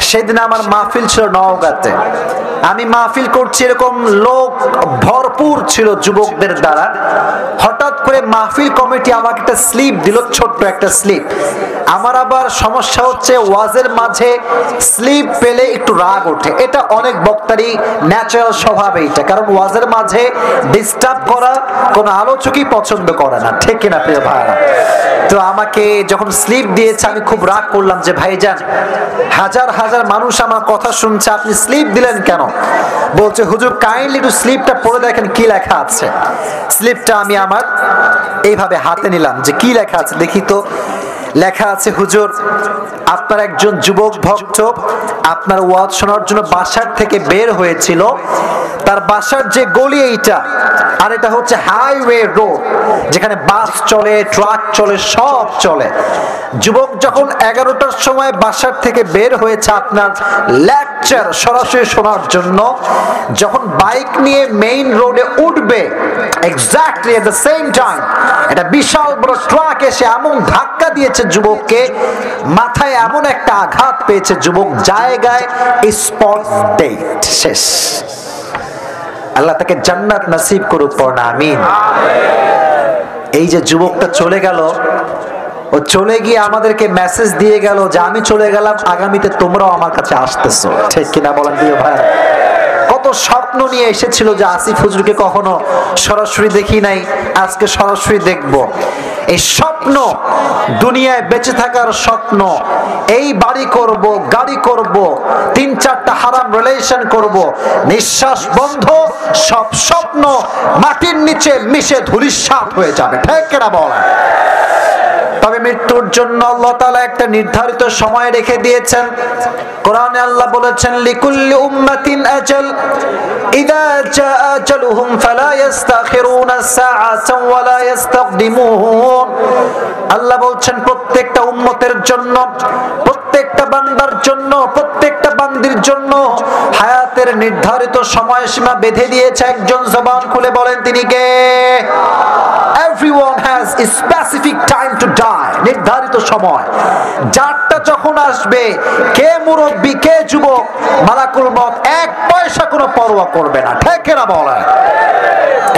সেদিন আমার মাহফিল ছিল নওগাঁতে। আমি মাহফিল করছি, এরকম লোক ভরপুর ছিল যুবকদের দ্বারা। হঠাৎ করে মাহফিল কমিটি আমাকে একটা স্লিপ দিল, ছোট্ট একটা স্লিপ। আমার আবার সমস্যা হচ্ছে ওয়াজের মাঝে স্লিপ পেলে একটু রাগ ওঠে। এটা অনেক বক্তারই ন্যাচারাল স্বভাব এইটা, কারণ ওয়াজের মাঝে ডিস্টার্ব করা কোনো আলোচকই পছন্দ করে না, ঠিক কিনা প্রিয় ভাইরা? তো আমাকে যখন স্লিপ দিয়েছে আমি খুব রাগ করলাম যে ভাইজান, হাজার হাজার মানুষ আমার কথা শুনছে, আপনি স্লিপ দিলেন কেন? বলছে হুজুর কাইন্ডলি একটু স্লিপটা পড়ে দেখেন কি লেখা আছে। স্লিপটা আমি আমার এইভাবে হাতে নিলাম যে কি লেখা আছে দেখি তো। লেখা আছে, হুজুর আপনার একজন যুবক ভক্ত আপনার ওয়াজ শোনার জন্য বাসার থেকে বের হয়েছিল। তার বাসার যে গলি এইটা, আর এটা হচ্ছে হাইওয়ে রোড, যেখানে বাস চলে, ট্রাক চলে, সব চলে। যুবক যখন 11টার সময় বাসার থেকে বের হয়েছে আপনার লেকচার সরাসরি শোনার জন্য, যখন বাইক নিয়ে মেইন রোডে উঠবে, exactly at the same time একটা বিশাল বড় ট্রাক এসে এমন ধাক্কা দিয়েছে যুবককে, মাথায় এমন একটা আঘাত পেয়েছে যুবক, জায়গায় স্পট ডেট শেষ। আল্লাহ তাকে জান্নাত নসিব করুক, পড়না আমিন। এই যে যুবকটা চলে গেল, ও চলে গিয়ে আমাদেরকে মেসেজ দিয়ে গেল যে আমি চলে গেলাম, আগামীতে তোমরাও আমার কাছে আসতেছো, ঠিক কিনা বলেন প্রিয় ভাই? কত স্বপ্ন নিয়ে এসেছিল যে আসিফ হুজুরকে কখনো সরাসরি দেখি নাই, আজকে সরাসরি দেখব। এই স্বপ্ন, দুনিয়ায় বেঁচে থাকার স্বপ্ন, এই বাড়ি করব, গাড়ি করব, 3-4টা হারাম রিলেশন করব, নিঃশ্বাস বন্ধ, সব স্বপ্ন মাটির নিচে মিশে ধূলিসাৎ হয়ে যাবে, ঠিক কিনা বলেন? তবে মৃত্যুর জন্য আল্লাহ তাআলা একটা নির্ধারিত সময় রেখে দিয়েছেন। কোরআনে আল্লাহ বলেছেন, লিকুল্লি উম্মাতিন আজাল ইযা জা আজালুহুম ফালা ইস্তাখিরুনা সাআতান ওয়া লা ইস্তাকদিমুন। আল্লাহ বলছেন প্রত্যেকটা উম্মতের জন্য, প্রত্যেকটা বান্দার জন্য, প্রত্যেকটা বান্দির জন্য হায়াতের নির্ধারিত সময়সীমা বেঁধে দিয়েছে একজন। জবান খুলে বলেন তিনি কে? Everyone has a specific time to die, নির্ধারিত সময়। যারটা যখন আসবে, কে মুরব্বী কে যুবক, মালাকুল মউত এক পয়সা কোনো পরোয়া করবে না, ঠিক কিনা বলেন?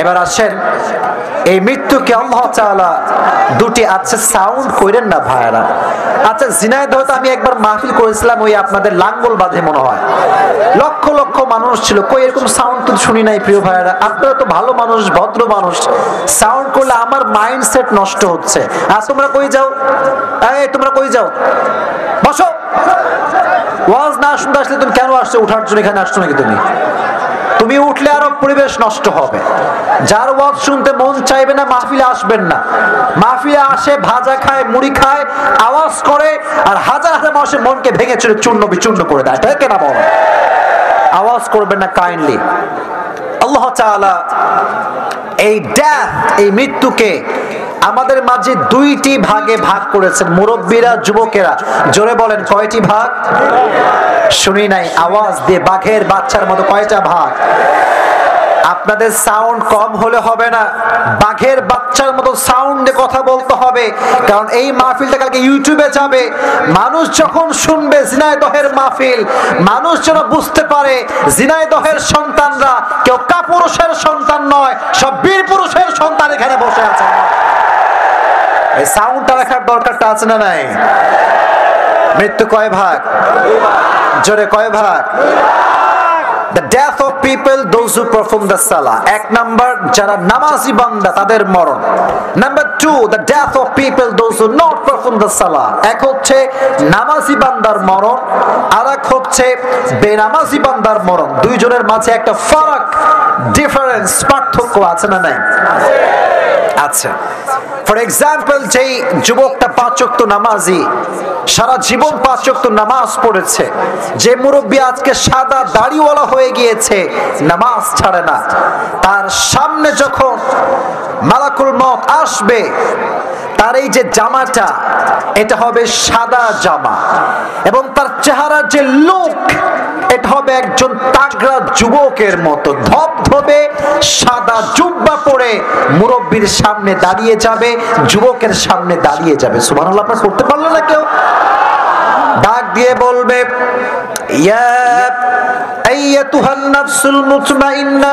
এবার আসেন, এই মৃত্যুকে আল্লাহ তাআলা দুটি, আচ্ছা সাউন্ড কইরেন না ভাইরা। আচ্ছা ঝিনাইদহে তো আমি একবার মাহফিল করেছিলাম, ওই আপনাদের লাঙ্গল বাঁধে মনে হয়, লক্ষ লক্ষ মানুষ ছিল, কই এরকম সাউন্ড তো শুনি নাই প্রিয় ভাইরা। আপনারা তো ভালো মানুষ, ভদ্র মানুষ, সাউন্ড করলে আমার মাইন্ডসেট নষ্ট হচ্ছে। আর তোমরা কই যাও? এই তোমরা কই যাও? বসো। ওয়াজ না শুনতে আসলে তুমি কেন আসছো? উঠার জন্য এখানে আসছো নাকি তুমি? তুমি উঠলে আরো পরিবেশ নষ্ট হবে। যার ওয়াজ শুনতে মন চাইবে না মাহফিলে আসবেন না। মাহফিলে আসে ভাজা খায়, মুড়ি খায়, আওয়াজ করে, আর হাজার হাজার মানুষের মনকে ভেঙে চুরে চূর্ণ বিচূর্ণ করে দেয়, তাই কেনা বল? আওয়াজ করবেন না কাইন্ডলি। আল্লাহ তাআলা এই ডেথ, এই মৃত্যুকে আমাদের মাঝে দুইটি ভাগে ভাগ করেছেন, মুরব্বীরা, যুবকেরা। জোরে বলেন কয়টি ভাগ? শুনি নাই, আওয়াজ দিয়ে বাঘের বাচ্চার মতো কয়টা ভাগ? আপনাদের সাউন্ড কম হলে হবে না, বাঘের বাচ্চার মতো সাউন্ডে কথা বলতে হবে, কারণ এই মাহফিলটা কালকে ইউটিউবে যাবে। মানুষ যখন শুনবে ঝিনাইদহের মাহফিল, মানুষ যেন বুঝতে পারে ঝিনাইদহের সন্তানরা কেউ কাপুরুষের সন্তান নয়, সব বীর পুরুষের সন্তান এখানে বসে আছে। এই সাউন্ডটা রাখার দরকারটা আছে না নাই? মৃত্যু কয় ভাগ? জোরে কয় ভাগ? The death of people, those who perform the salah. এক নাম্বার, যারা নামাজি বান্দা তাদের মরণ। Number 2, the death of people, those who not perform the salah. এক হচ্ছে নামাজি বান্দার মরণ, আর এক হচ্ছে বেনামাজি বান্দার মরণ। দুইজনের মাঝে একটা ফারাক, ডিফারেন্স, পার্থক্য আছে না নাই? আচ্ছা, ফর এক্সাম্পল, যেই যুবকটা 5 ওয়াক্ত নামাজি, সারা জীবন 5 ওয়াক্ত নামাজ পড়েছে, যে মুরব্বী আজকে সাদা দাড়িওয়ালা হয়ে গিয়েছে, নামাজ ছাড়ে না, তার সামনে যখন মালাকুল মউত আসবে, তার এই যে জামাটা, এটা হবে সাদা জামা, এবং তার চেহারার যে লুক, এটা হবে একজন তাগড়া যুবকের মতো, ধবধবে সাদা জুব্বা পরে মুরব্বীর সামনে দাঁড়িয়ে যাবে, যুবকের সামনে দাঁড়িয়ে যাবে। সুবহানাল্লাহ, আপনারা করতে পারলেন না কেউ? ডাক দিয়ে বলবে, ইয়া আইয়াতুহান নাফসুল মুতমাইন্না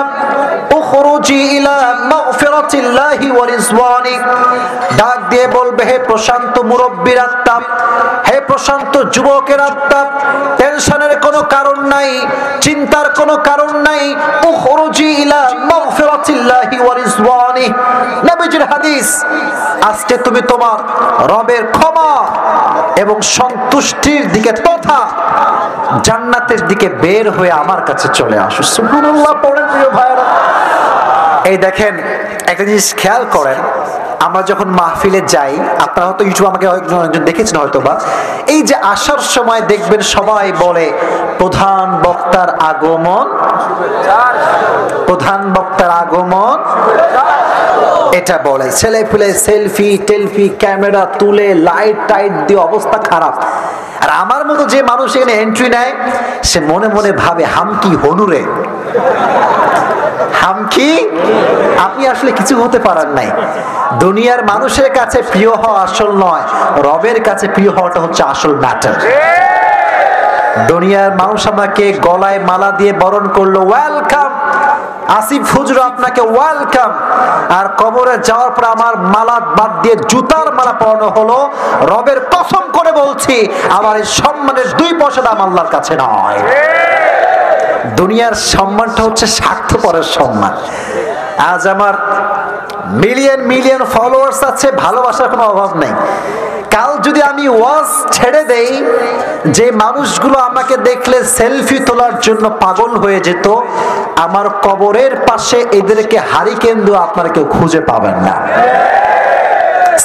উখরুজি ইলা মাগফিরাতিল্লাহি ওয়া রিজওয়ানি। ডাক দিয়ে বলবে, হে প্রশান্ত মুরব্বির আত্মা, হে প্রশান্ত যুবকের আত্মা, টেনশনের কোনো কারণ নাই, চিন্তার কোনো কারণ নাই। উখরুজি ইলা মাগফিরাতিল্লাহি ওয়া রিজওয়ানি, নবীজির হাদিস, আজকে তুমি তোমার রবের ক্ষমা এবং সন্তুষ্টির দিকে তথা জান্নাতের দিকে বের হয়ে আমার কাছে চলে আসো। সুবহানাল্লাহ পড়েন প্রিয় ভাইরা। এই দেখেন, একটা জিনিস খেয়াল করেন, আমরা যখন মাহফিলে যাই, আপনারা হয়তো ইউটিউবে আমাকে একজন দেখেছেন হয়তো বা, এই যে আসার সময় দেখবেন সবাই বলে প্রধান বক্তার আগমন, প্রধান বক্তার আগমন, এটা বলে। ছেলে পেলে সেলফি টেলফি ক্যামেরা তুলে লাইট টাইট দিয়ে অবস্থা খারাপ। আর আমার মতো যে মানুষ এখানে এন্ট্রি নেয়, সে মনে মনে ভাবে হামকি হনুরে, হামকি। আপনি আসলে কিছু হতে পারেন নাই। দুনিয়ার মানুষের কাছে প্রিয় হওয়া আসল নয়, রবের কাছে প্রিয় হওয়াটা হচ্ছে আসল ম্যাটার। দুনিয়ার মানুষ আমাকে গলায় মালা দিয়ে বরণ করলো, ওয়েলকাম আসিফ হুজুর, আপনাকে ওয়েলকাম। আর কবরে যাওয়ার পর আমার মালা বাদ দিয়ে জুতার মালা পরানো হলো। রবের কসম করে বলছি, আমার এই সম্মানের 2 পয়সা দাম আল্লাহর কাছে নয়। দুনিয়ার সম্মানটা হচ্ছে স্বার্থপরের সম্মান। আজ আমার মিলিয়ন মিলিয়ন ফলোয়ার্স আছে, ভালোবাসার কোনো অভাব নেই। কাল যদি আমি ওয়াজ ছেড়ে দেই, যে মানুষগুলো আমাকে দেখলে সেলফি তোলার জন্য পাগল হয়ে যেত, আমার কবরের পাশে এদেরকে হারিকেন দিয়ে আপনারা কেউ খুঁজে পাবেন না।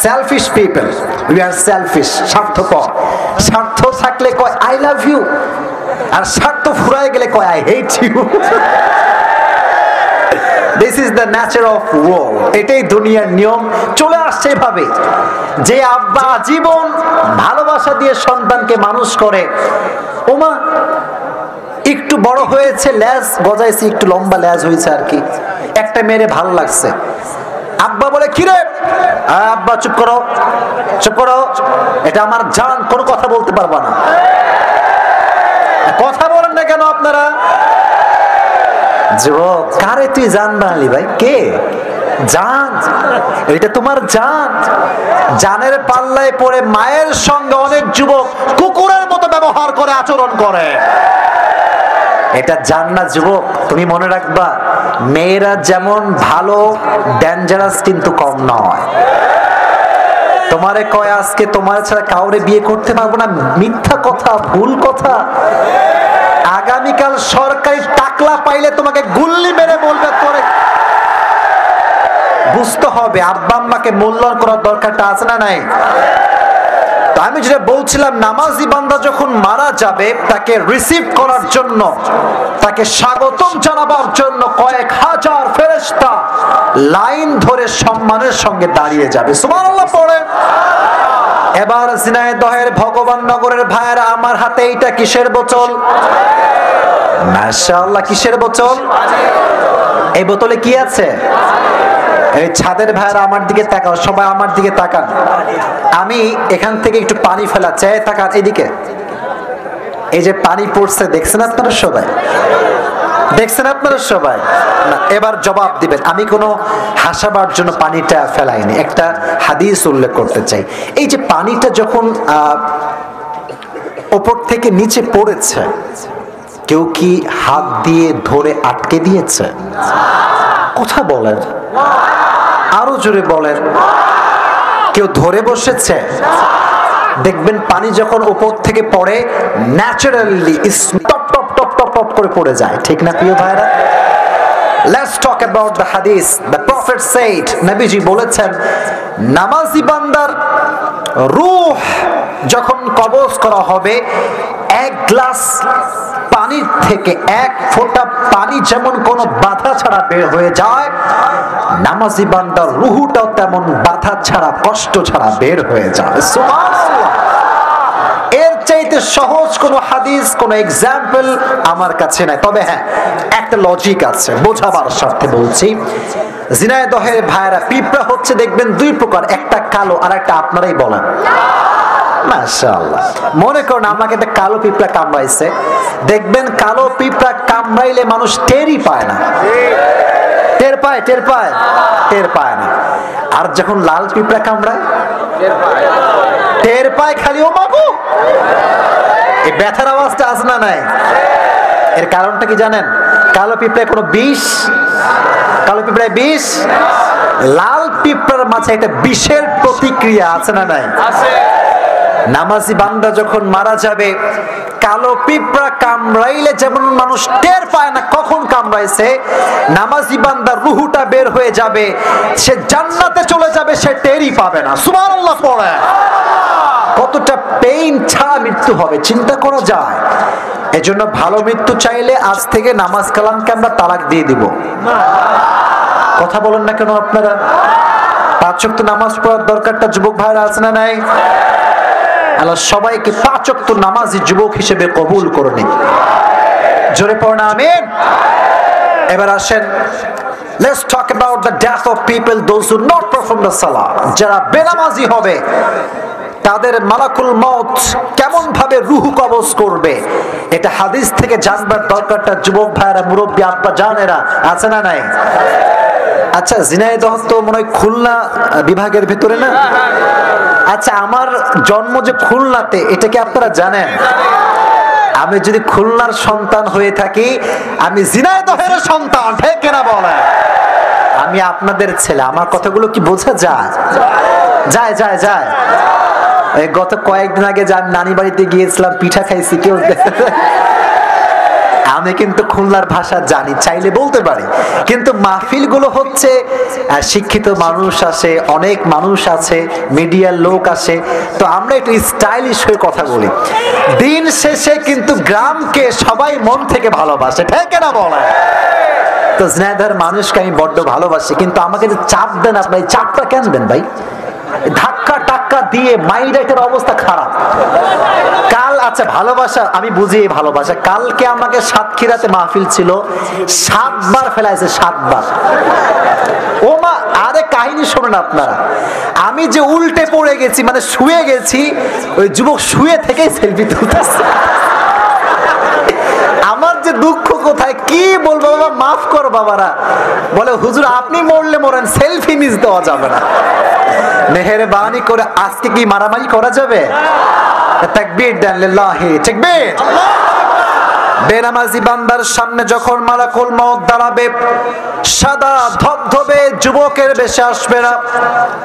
Selfish people, we are selfish, স্বার্থপর। স্বার্থ থাকলে কয় আই লাভ ইউ, আর স্বার্থ ফুরায় গেলে কয় I hate you. This is the nature of world. এটাই দুনিয়ার নিয়ম। চলে আসছে এভাবে যে আব্বা জীবন ভালোবাসা দিয়ে সন্তানকে মানুষ করে, ওমা একটু বড় হয়েছে, লেজ গজাইছে, একটু লম্বা লেজ হয়েছে আর কি, একটা মেরে ভালো লাগছে। আব্বা বলে, কিরে আব্বা চুপ করো, চুপ করো, এটা আমার জান, কোনো কথা বলতে পারবা না। কথা বলেন না কেন আপনারা? যুবক, কারে তুই জান বানালি ভাই? কে জান? এটা তোমার জান। জানের পাল্লায় পড়ে মায়ের সঙ্গে অনেক যুবক কুকুরের মতো ব্যবহার করে, আচরণ করে। এটা জান না যুবক। তুমি মনে রাখবা, মেয়েরা যেমন ভালো, ডেঞ্জারাস কিন্তু কম নয়। তোমারে কয় আজকে তোমার ছাড়া কাউরে বিয়ে করতে পারবো না, মিথ্যা কথা, ভুল কথা। আগামীকাল সরকারি টাকলা পাইলে তোমাকে গুল্লি মেরে বলবে তোরে। বুঝতে হবে আব্বা আম্মাকে মূল্যায়ন করার দরকারটা আছে না নাই? আমি যেটা বলছিলাম, নামাজি বান্দা যখন মারা যাবে, তাকে রিসিভ করার জন্য, তাকে স্বাগতম জানাবার জন্য কয়েক হাজার ফেরেশতা লাইন ধরে সম্মানের সঙ্গে দাঁড়িয়ে যাবে। সুবহানাল্লাহ পড়ে। এবার ঝিনাইদহের ভগবান নগরের ভাইয়েরা, আমার হাতে এইটা কিসের বোতল? মাশাআল্লাহ, কিসের বোতল? এই বোতলে কি আছে? এই ছাদের ভাইয়েরা আমার দিকে তাকাও, সবাই আমার দিকে তাকান। আমি এখান থেকে একটু পানি ফেলাচ্ছি, তাকান এদিকে। এই যে পানি পড়ছে, দেখছেন আপনারা সবাই? দেখছেন আপনারা সবাই? না, এবার জবাব দিবেন। আমি কোনো হাসাবার জন্য পানিটা ফেলাইনি, একটা হাদিস উল্লেখ করতে চাই। এই যে পানিটা যখন উপর থেকে নিচে পড়েছে, কেউ কি হাত দিয়ে ধরে আটকে দিয়েছে? কথা বলেন, আরো জোরে বলেন। কেউ ধরে বসেছে? দেখবেন পানি যখন উপর থেকে পড়ে, naturally top top top top top করে পড়ে যায়, ঠিক না প্রিয় ভাইরা? Let's talk about the hadith. The Prophet said, নবীজি বলেছেন, নামাজি বান্দার রূহ যখন কবজ করা হবে, এক গ্লাস পানির থেকে এক ফোঁটা পানি যেমন কোনো বাধা ছাড়া বের হয়ে যায়, নামাজি বান্দার রূহটাও তেমন বাধা ছাড়া, কষ্ট ছাড়া বের হয়ে যায়। সুবহানাল্লাহ। এর চাইতে সহজ কোন হাদিস, কোন এক্সাম্পল আমার কাছে নাই। তবে হ্যাঁ, একটা লজিক আছে, বোঝাবার স্বার্থে বলছি। ঝিনাইদহের ভাইরা, পিঁপড়া হচ্ছে দেখবেন 2 প্রকার, একটা কালো আর একটা আপনারাই বলেন। মাশাআল্লাহ। মনে করুন আমাকে একটা কালো পিঁপড়া কামড়াইছে, দেখবেন কালো পিঁপড়া কামড়াইলে মানুষ টেরই পায় না। টের পায়? টের পায়? টের পায় না। আর যখন লাল পিঁপড়া কামড়ায় টের পায় খালি, ও বাবু। এই ব্যথার আওয়াজটা আছে না নাই? এর কারণটা কি জানেন? কালো পিঁপড়ায় কোনো বিষ, কালো পিঁপড়ায় বিষ, লাল পিঁপড়ার মাঝে একটা বিষের প্রতিক্রিয়া আছে না নাই? নামাজি বান্দা যখন মারা যাবে, কালো পিঁপড়া কামড়াইলে যেমন মানুষ টের পায় না কখন কামড়াইছে, নামাজি বান্দার রুহুটা বের হয়ে যাবে, সে জান্নাতে চলে যাবে, সে টেরই পাবে না। সুবহানাল্লাহ পড়ে। কতটা পেইন ছাড়া মৃত্যু হবে চিন্তা করা যায়। এজন্য ভালো মৃত্যু চাইলে আজ থেকে নামাজ কালামকে আমরা তালাক দিয়ে দিব। কথা বলেন না কেন আপনারা? 5 ওয়াক্ত নামাজ পড়ার দরকারটা যুবক ভাইরা আছে না নাই? আল্লাহ সবাইকে 5 ওয়াক্ত নামাজি যুবক হিসেবে কবুল করে নিন। জোরে পড়না আমিন। এবার আসেন, let's talk about the death of people those who not perform the salah. যারা বেনামাজি হবে তাদের মালাকুল মউত কেমন ভাবে রূহ কবজ করবে, এটা হাদিস থেকে জানবার দরকারটা যুবক ভাইরা, মুরব্বী আব্বা জানেরা আছে না নাই? আচ্ছা, ঝিনাইদহ তো মনে হয় খুলনা বিভাগের ভিতরে না? আচ্ছা, আমার জন্ম যে খুলনাতে, এটা কি আপনারা জানেন? আমি যদি খুলনার সন্তান হয়ে থাকি, আমি ঝিনাইদহের সন্তান, ঠিক কিনা বলেন? আমি আপনাদের ছেলে। আমার কথাগুলো কি বোঝা যায়? যায় যায় যায়। গত কয়েকদিন আগে যে আমি নানি বাড়িতে গিয়েছিলাম, পিঠা খাইছি, কেউ আমি কিন্তু খুলনার ভাষা জানি, চাইলে বলতে পারি, কিন্তু মাহফিল গুলো হচ্ছে শিক্ষিত মানুষ আসে, অনেক মানুষ আছে, মিডিয়ার লোক আসে, তো আমরা একটু স্টাইলিশ হয়ে কথা বলি। দিন শেষে কিন্তু গ্রামকে সবাই মন থেকে ভালোবাসে, ঠিক না বলে? তো ঝিনাইদহের মানুষকে আমি বড্ড ভালোবাসি, কিন্তু আমাকে যে চাপ দেন, আপনার চাপটা কেন দেন ভাই? ধাক্কা টাক্কা দিয়ে মাইন্ডের অবস্থা খারাপ। কাল, আচ্ছা ভালোবাসা আমি বুঝি, ভালোবাসা। কালকে আমাকে সাতক্ষীরাতে মাহফিল ছিল, 7 বার ফেলাইছে, 7 বার। ও মা, আরে কাহিনী শোনেন আপনারা। আমি যে উল্টে পড়ে গেছি, মানে শুয়ে গেছি, ওই যুবক শুয়ে থেকে সেলফি তুলতেছে। আমার যে দুঃখ কোথায় কি বলবো, বাবা মাফ করো বাবারা। বলে হুজুর আপনি মরলে মরেন, সেলফি মিস দেওয়া যাবে না। মেহেরবানি করে আজকে কি মারামারি করা যাবে? তাকবীর দেন, লিল্লাহি তাকবীর। বেনামাজি বান্দার সামনে যখন মালাকুল মউত দাঁড়াবে, সাদা ধবধবে যুবকের বেশে আসবে না,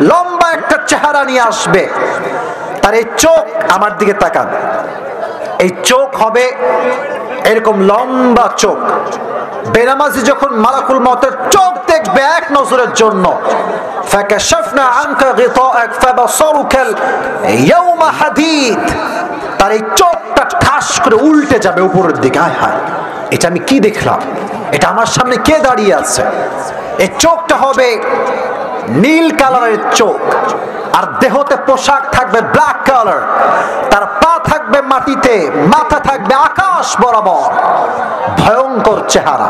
লম্বা একটা চেহারা নিয়ে আসবে। তার এই চোখ, আমার দিকে তাকান, এই চোখ হবে এরকম লম্বা চোখ। বেনামাজি যখন মালাকুল মউতের চোখ দেখবে এক নজরের জন্য, ফাকাশাফনা আনকা গিতাআক ফাবাসারুকা ইয়াওমা হাদীদ, তার এই চোখটা ঠাস করে উল্টে যাবে উপরের দিকে। হায় হায়, এটা আমি কি দেখলাম? এটা আমার সামনে কে দাঁড়িয়ে আছে? এই চোখটা হবে নীল কালারের চোখ, আর দেহতে পোশাক থাকবে ব্ল্যাক কালার, তার পা থাকবে মাটিতে, মাথা থাকবে আকাশ বরাবর। ভয়ঙ্কর চেহারা।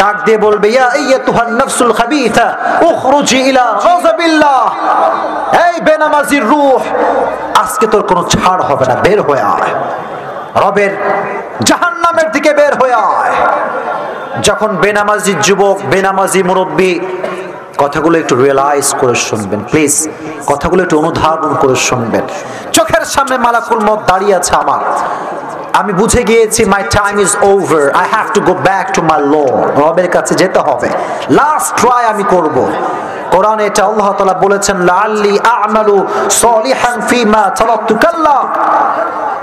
ডাক দিয়ে বলবে, ইয়া আইয়াতুহান নাফসুল খাবিথা উখরুজি ইলা গাযাবিল্লাহ, এই বেনামাজির রূহ, আজকে তোর কোনো ছাড় হবে না, বের হয়ে আয়, রবের জাহান্নামের দিকে বের হয়ে আয়। যখন বেনামাজি যুবক, বেনামাজি মুরব্বী, কথাগুলো একটু রিয়েলাইজ করে শুনবেন প্লিজ, কথাগুলো একটু অনুধাবন করে শুনবেন। চোখের সামনে মালাকুল মউত দাঁড়িয়ে আছে আমার, আমি বুঝে গিয়েছি my time is over, I have to go back to my lord, রবের কাছে যেতে হবে, লাস্ট ট্রাই আমি করব। কোরআনে এটা আল্লাহ তাআলা বলেছেন, লাআল্লি আ'মালু সলিহান ফিমা তারাকতু কাল্লা।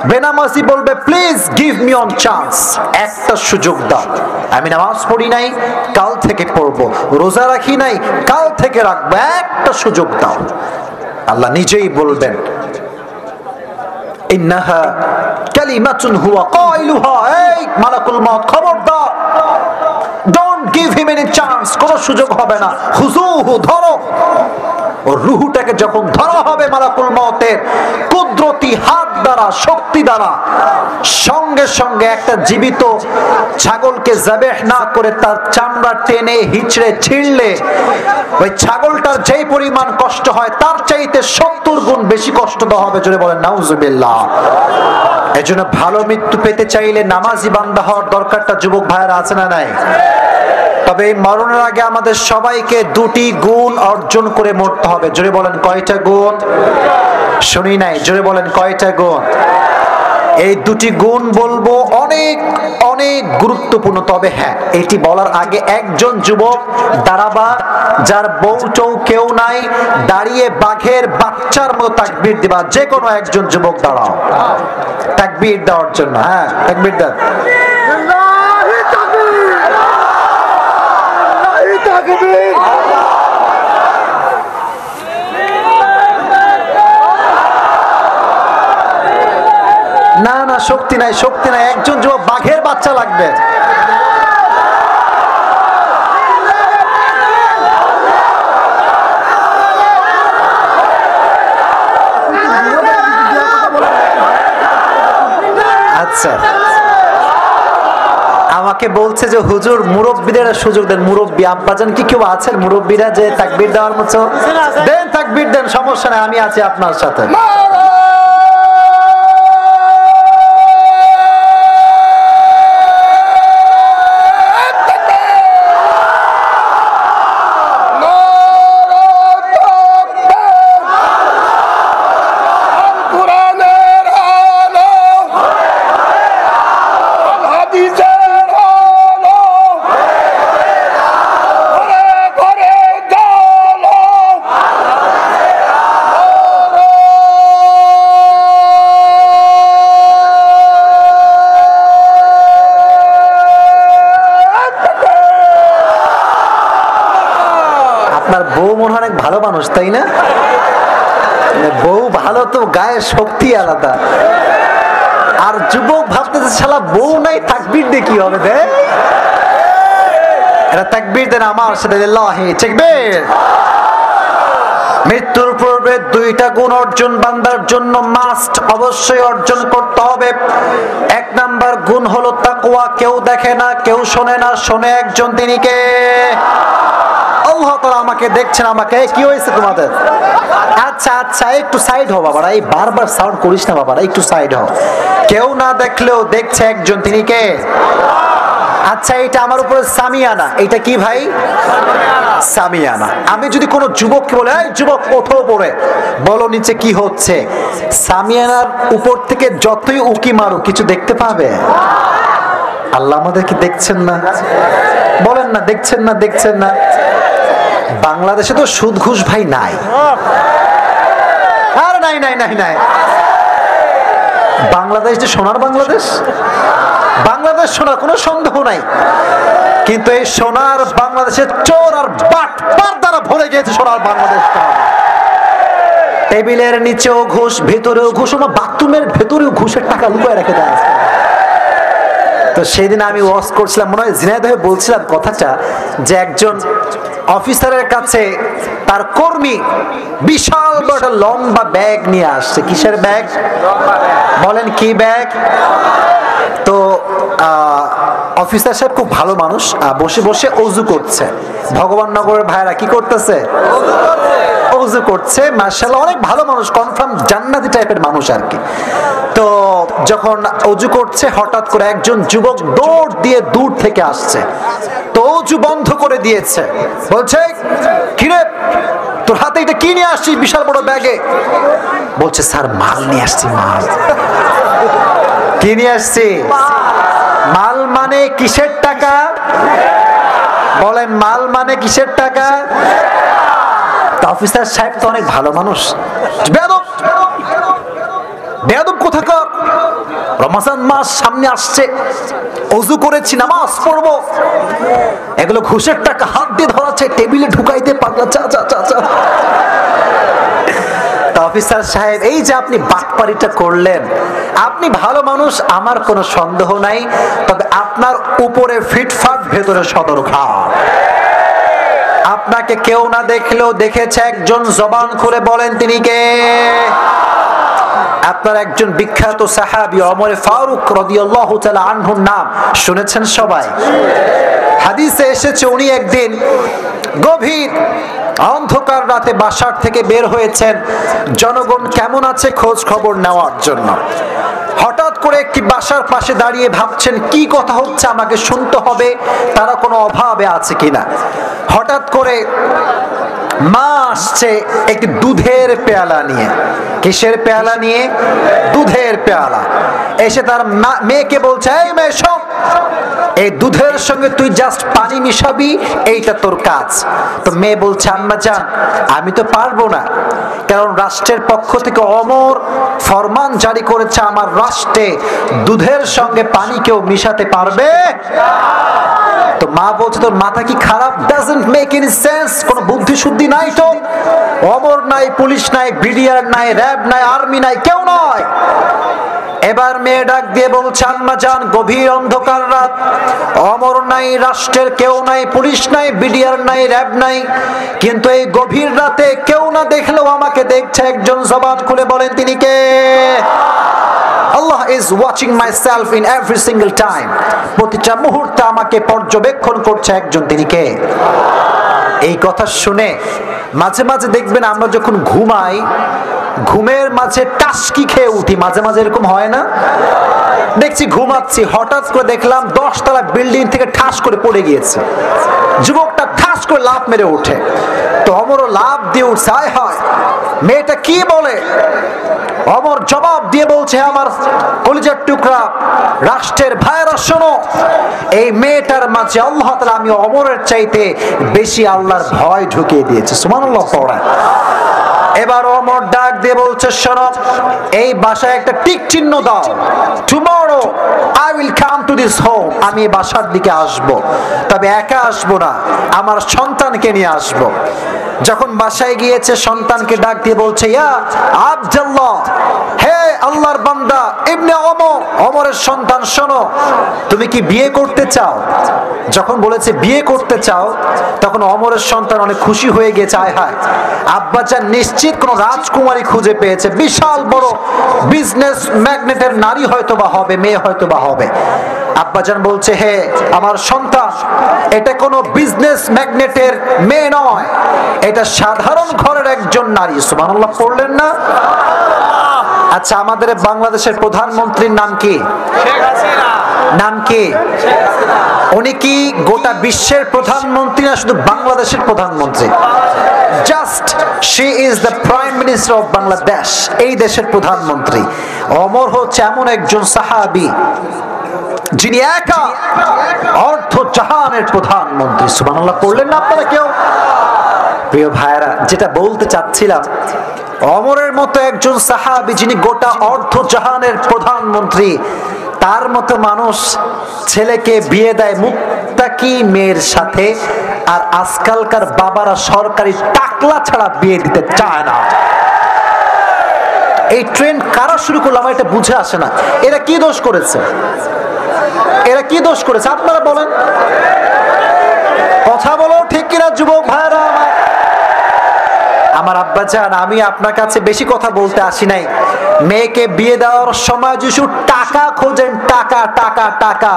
বেনামাজি বলবে, please give me on chance, একটা সুযোগ দাও। আমি নামাজ পড়ি নাই, কাল থেকে পড়বো, রোজা রাখি নাই, কাল থেকে রাখবো, একটা সুযোগ দাও। আল্লাহ নিজেই বলবেন, ইন্নাহা কালিমাতুন হুয়া কাইলুহা, এই মালাকুল মউত খবরদার, don't give him any chance, কোনো সুযোগ হবে না, হুজুহু ধরো। ও রূহটাকে যখন ধরা হবে মালাকুল মউতের কুদরত কুদরতি হাত দ্বারা, শক্তি দ্বারা সঙ্গে সঙ্গে একটা জীবিত ছাগলকে যাবেহ না করে তার চামড়া টেনে হিচড়ে ছিঁড়লে ওই ছাগলটার যেই পরিমাণ কষ্ট হয় তার চাইতে 70 গুণ বেশি কষ্ট দেওয়া হবে। জোরে বলেন নাউজুবিল্লাহ। এই জন্য ভালো মৃত্যু পেতে চাইলে নামাজি বান্দা হওয়ার দরকারটা যুবক ভাইয়েরা আছে না নাই? তবে এই মরণের আগে আমাদের সবাইকে 2টি গুণ অর্জন করে মরতে হবে। জোরে বলেন কয়টা গুণ? শুনি নাই, জোরে বলেন কয়টা গুণ? এই 2টি গুণ বলবো অনেক অনেক গুরুত্বপূর্ণ। তবে হ্যাঁ, এটি বলার আগে একজন যুবক দাঁড়াবা, যার বউ চৌ কেউ নাই, দাঁড়িয়ে বাঘের বাচ্চার মতো তাকবীর দিবা। যে কোনো একজন যুবক দাঁড়াও তাকবীর দেওয়ার জন্য। হ্যাঁ, তাকবীর দেন। না না, শক্তি নাই, শক্তি নাই। একজন যুবক, বাঘের বাচ্চা লাগবে। আচ্ছা, আমাকে বলছে যে হুজুর মুরব্বীদের সুযোগ দেন। মুরব্বী আব্বাজান কি কেউ আছেন মুরব্বীরা যে তাকবীর দেওয়ার মতো? দেন, তাকবীর দেন, সমস্যা নাই, আমি আছি আপনার সাথে। বউ মনে অনেক ভালো মানুষ, তাই না? বউ ভালো তো গায়ের শক্তি আলাদা। আর যুবক ভাবতেছে শালা বউ নাই, তাকবীর দিয়ে কি হবে? দে এরা তাকবীর দেন আমার সাথে। লিল্লাহি তাকবীর। মৃত্যুর পূর্বে 2টা গুণ অর্জন বান্দার জন্য মাস্ট, অবশ্যই অর্জন করতে হবে। 1 নাম্বার গুণ হলো তাকওয়া। কেউ দেখে না, কেউ শোনে না, শোনে একজন, তিনি কে? আল্লাহ তাআলা। আমাকে দেখছেন, আমাকে কি হয়েছে তোমাদের? আচ্ছা আচ্ছা, একটু সাইড হও বাবারা, এই বারবার সাউন্ড করিস না বাবারা, একটু সাইড হও। কেউ না দেখলেও দেখছে একজন, তিনি কে? আচ্ছা, এটা আমার উপরে সামিয়ানা। এটা কি ভাই? সামিয়ানা। আমি যদি কোনো যুবককে বলে, এই যুবক ওঠো পড়ে, বলো নিচে কি হচ্ছে, সামিয়ানার উপর থেকে যতই উকি মারো কিছু দেখতে পাবে? আল্লাহ আমাদেরকে দেখছেন না? বলেন না, দেখছেন না? দেখছেন না? বাংলাদেশে তো সুদ ঘুষ ভাই নাই। আর নাই নাই নাই নাই। বাংলাদেশ যে সোনার বাংলাদেশ, বাংলাদেশ সোনার কোনো সন্দেহ নাই। কিন্তু এই সোনার বাংলাদেশের চোর আর বাটপার দ্বারা ভরে গিয়েছে সোনার বাংলাদেশটা। টেবিলের নিচেও ঘুষ, ভেতরেও ঘুষ, বাথরুমের ভেতরেও ঘুষের টাকা লুকিয়ে রেখে দেয়। তো সেদিন আমি ওয়াজ করছিলাম, মনে হয় ঝিনাইদহে বলছিলাম কথাটা, যে একজন অফিসারের কাছে তার কর্মী বিশাল বড় লম্বা ব্যাগ নিয়ে আসছে। কিসের ব্যাগ? বলেন কি ব্যাগ? তো অফিসার সাহেব খুব ভালো মানুষ, বসে বসে অজু করছে। ভগবান নগরের ভাইরা কি করতেছে? অজু করছে। মাশাআল্লাহ, অনেক ভালো মানুষ, কনফার্ম জান্নাতি টাইপের মানুষ আর কি। তো যখন অজু করছে, হঠাৎ করে একজন যুবক দৌড় দিয়ে দূর থেকে আসছে। তো অজু বন্ধ করে দিয়েছে, বলছে কিরে তোর হাতে এটা কি নিয়ে আসছিস বিশাল বড় ব্যাগে? বলছে স্যার মাল নিয়ে আসছি। মাল? কি নিয়ে আসছি? মাল মানে কিসের টাকা? বলেন মাল মানে কিসের টাকা? অফিসার সাহেব তো অনেক ভালো মানুষ। বেয়াদব, বেয়াদব কোথাকার, রমজান মাস সামনে আসছে, ওযু করেছি, নামাজ পড়বো, এগুলো ঘুষের টাকা হাত দিয়ে ধরাচ্ছে, টেবিলে ঢুকাইতে পাগলা। চা চা চা চা। অফিসার সাহেব, এই যে আপনি বাটপারিটা করলেন, আপনি ভালো মানুষ, আমার কোনো সন্দেহ নাই, তবে আপনার উপরে ফিটফাট, ভেতরে সদরঘাট। আপনাকে কেউ না দেখলেও দেখেছে একজন, জবান খুলে বলেন তিনি কে? আপনার একজন বিখ্যাত সাহাবী ওমর ফারুক রাদিয়াল্লাহু তাআলা আনহুর নাম শুনেছেন সবাই? হাদিসে এসেছে উনি একদিন গভীর অন্ধকার রাতে বাসার থেকে বের হয়েছেন জনগণ কেমন আছে খোঁজ খবর নেওয়ার জন্য। হঠাৎ করে একটি বাসার পাশে দাঁড়িয়ে ভাবছেন কি কথা হচ্ছে, আমাকে শুনতে হবে, তারা কোনো অভাবে আছে কিনা। হঠাৎ করে মা আসছে একটি দুধের পেয়ালা নিয়ে। কিসের পেয়ালা নিয়ে? দুধের পেয়ালা। এসে তার মেয়েকে বলছে, এই মেয়ে শোন, এই দুধের সঙ্গে তুই জাস্ট পানি মিশাবি, এইটা তোর কাজ। তো মেয়ে বলছে, আম্মা জান আমি তো পারবো না, কারণ রাষ্ট্রের পক্ষ থেকে অমর ফরমান জারি করেছে আমার রাষ্ট্রে দুধের সঙ্গে পানি কেউ মিশাতে পারবে। তো মা বলছে, তোর মাথা কি খারাপ? ডাজন্ট মেক এনি সেন্স, কোনো বুদ্ধি শুদ্ধি নাই তো। অমর নাই, পুলিশ নাই, বিডিআর নাই, র্যাব নাই, আর্মি নাই, কেউ নয়। এবার মেয়ে ডাক দিয়ে বলছে, আম্মা জান গভীর অন্ধকার রাত, অমর নাই, রাষ্ট্রের কেউ নাই, পুলিশ নাই, বিডিআর নাই, র্যাব নাই, কিন্তু এই গভীর রাতে কেউ না দেখলেও আমাকে দেখছে একজন। জবান খুলে বলেন তিনি কে? Allah is watching myself in every single time. প্রতিটা মুহূর্তে আমাকে পর্যবেক্ষণ করছে একজন, তিনি কে? এই কথা শুনে মাঝে মাঝে দেখবেন আমরা যখন ঘুমাই, ঘুমের মাঝে টাসকি খেয়ে উঠি, মাঝে মাঝে এরকম হয় না? দেখছি ঘুমাচ্ছি, হঠাৎ করে দেখলাম 10 তলা বিল্ডিং থেকে ঠাস করে পড়ে গিয়েছে। যুবকটা ঠাস করে লাফ মেরে ওঠে। তো অমরও লাফ দিয়ে উঠছে, আয় হয় মেয়েটা কি বলে? অমর জবাব দিয়ে বলছে, আমার কলিজার টুকরা রাষ্ট্রের ভাইয়েরা শোনো, এই মেয়েটার মাঝে আল্লাহ তাআলা আমি অমরের চাইতে বেশি আল্লাহর ভয় ঢুকিয়ে দিয়েছে। সুবহানাল্লাহ পড়া। এবার অমর ডাক দিয়ে বলছে, শোনো, এই বাসায় একটা টিক চিহ্ন দাও। Tomorrow I will come to this home, আমি এই বাসার দিকে আসব, তবে একা আসবো না, আমার সন্তানকে নিয়ে আসব। যখন বাসায় গিয়েছে সন্তানকে ডাক দিয়ে বলছে, ইয়া আব্দুল্লাহ, হে আল্লাহর বান্দা ইবনে ওমর, ওমরের সন্তান শোনো, তুমি কি বিয়ে করতে চাও? যখন বলেছে বিয়ে করতে চাও, তখন ওমরের সন্তান অনেক খুশি হয়ে গেছে। আয় হায়, আব্বাজান নিশ্চিত কোন রাজকুমারী খুঁজে পেয়েছে, বিশাল বড় বিজনেস ম্যাগনেটের নারী হয়তো বা হবে, মেয়ে হয়তো বা হবে। আব্বাজান বলছে, হে আমার সন্তান, এটা কোনো বিজনেস ম্যাগনেটের মেয়ে নয়, এটা সাধারণ ঘরের একজন নারী। সুবহানাল্লাহ পড়লেন না? আচ্ছা, আমাদের বাংলাদেশের প্রধানমন্ত্রীর নাম কি? শেখ হাসিনা। নাম কি? উনি কি গোটা বিশ্বের প্রধানমন্ত্রী না শুধু বাংলাদেশের প্রধানমন্ত্রী? Just she is the prime minister of Bangladesh, এই দেশের প্রধানমন্ত্রী। ওমর হচ্ছে এমন একজন সাহাবী যিনি একা অর্ধ জাহানের প্রধানমন্ত্রী। সুবহানাল্লাহ পড়লেন না আপনারা কেউ? প্রিয় ভাইরা, যেটা বলতে চাচ্ছিলাম, ওমরের মতো একজন সাহাবী যিনি গোটা অর্ধ জাহানের প্রধানমন্ত্রী, তার মতো মানুষ ছেলেকে বিয়ে দেয় মুত্তাকি মেয়ের সাথে, আর আজকালকার বাবারা সরকারি টাকলা ছাড়া বিয়ে দিতে চায় না। এই ট্রেন্ড কারা শুরু করলো আমার এটা বুঝে আসে না। এরা কি দোষ করেছে? এরা কি দোষ করেছে আপনারা বলেন? কথা বলো ঠিক কিনা যুবক ভাইরা? আমার আব্বা জান, আমি আপনার কাছে বেশি কথা বলতে আসি নাই। মেয়েকে বিয়ে দেওয়ার সময় যিশু টাকা খোঁজেন, টাকা টাকা টাকা।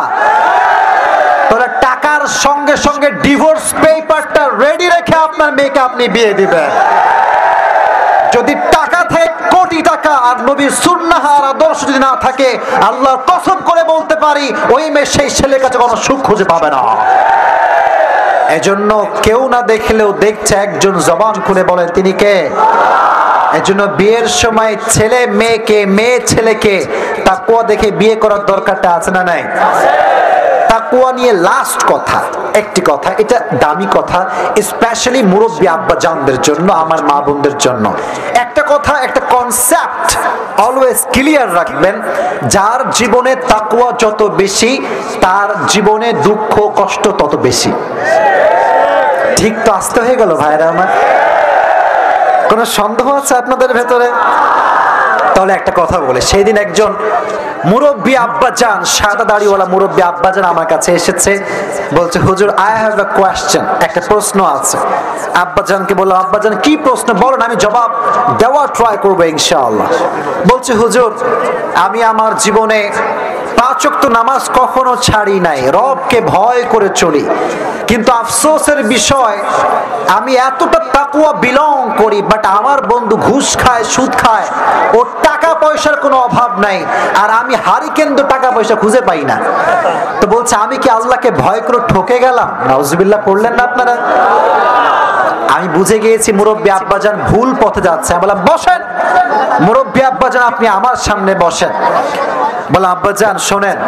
তোরা টাকার সঙ্গে সঙ্গে ডিভোর্স পেপারটা রেডি রেখে আপনার মেয়েকে আপনি বিয়ে দিবেন। যদি টাকা থাকে কোটি টাকা, আর নবীর সুন্নাহ আর আদর্শ যদি না থাকে, আল্লাহর কসম করে বলতে পারি ওই মেয়ে সেই ছেলের কাছে কোনো সুখ খুঁজে পাবে না। এজন্য কেউ না দেখলেও দেখছে একজন, জবান খুলে বলেন তিনি কে? এজন্য বিয়ের সময় ছেলে মেয়েকে, মেয়ে ছেলেকে তাকওয়া দেখে বিয়ে করার দরকারটা আছে না নাই? তাকওয়া নিয়ে লাস্ট কথা, একটি কথা, এটা দামি কথা, স্পেশালি মুরব্বী আব্বা জানদের জন্য, আমার মা বোনদের জন্য একটা কথা, একটা কনসেপ্ট অলওয়েজ ক্লিয়ার রাখবেন। যার জীবনে তাকওয়া যত বেশি, তার জীবনে দুঃখ কষ্ট তত বেশি। ঠিক তো? আসতে হয়ে গেল ভাইরা আমার? কোন সন্দেহ আছে আপনাদের ভেতরে? তাহলে একটা কথা বলে, সেই দিন একজন মুরব্বী আব্বাজান, সাদা দাড়িওয়ালা মুরব্বী আব্বাজান আমার কাছে এসেছে, বলছে হুজুর আই হ্যাভ এ কোয়েশ্চেন, একটা প্রশ্ন আছে। আব্বাজানকে বললাম আব্বাজান কি প্রশ্ন বলেন, আমি জবাব দেওয়ার ট্রাই করবো ইনশাআল্লাহ। বলছে হুজুর আমি আমার জীবনে 5 ওয়াক্ত নামাজ কখনো ছাড়ি নাই, রবকে ভয় করে চলি, কিন্তু আফসোসের বিষয় আমি এতটা তাকওয়া বিলং করি, বাট আমার বন্ধু ঘুষ খায়, সুদ খায়, ওর টাকা পয়সার কোনো অভাব নাই, আর আমি হারিকেন তো টাকা পয়সা খুঁজে পাই না। তো বলছে আমি কি আল্লাহকে ভয় করে ঠকে গেলাম? নাউজুবিল্লাহ পড়লেন না আপনারা? আমি বুঝে গিয়েছি মুরব্বী আব্বাজান ভুল পথে যাচ্ছে। আমি বললাম বসেন মুরব্বী আব্বাজান, আপনি আমার সামনে বসেন। বললাম আব্বাজান শোনেন,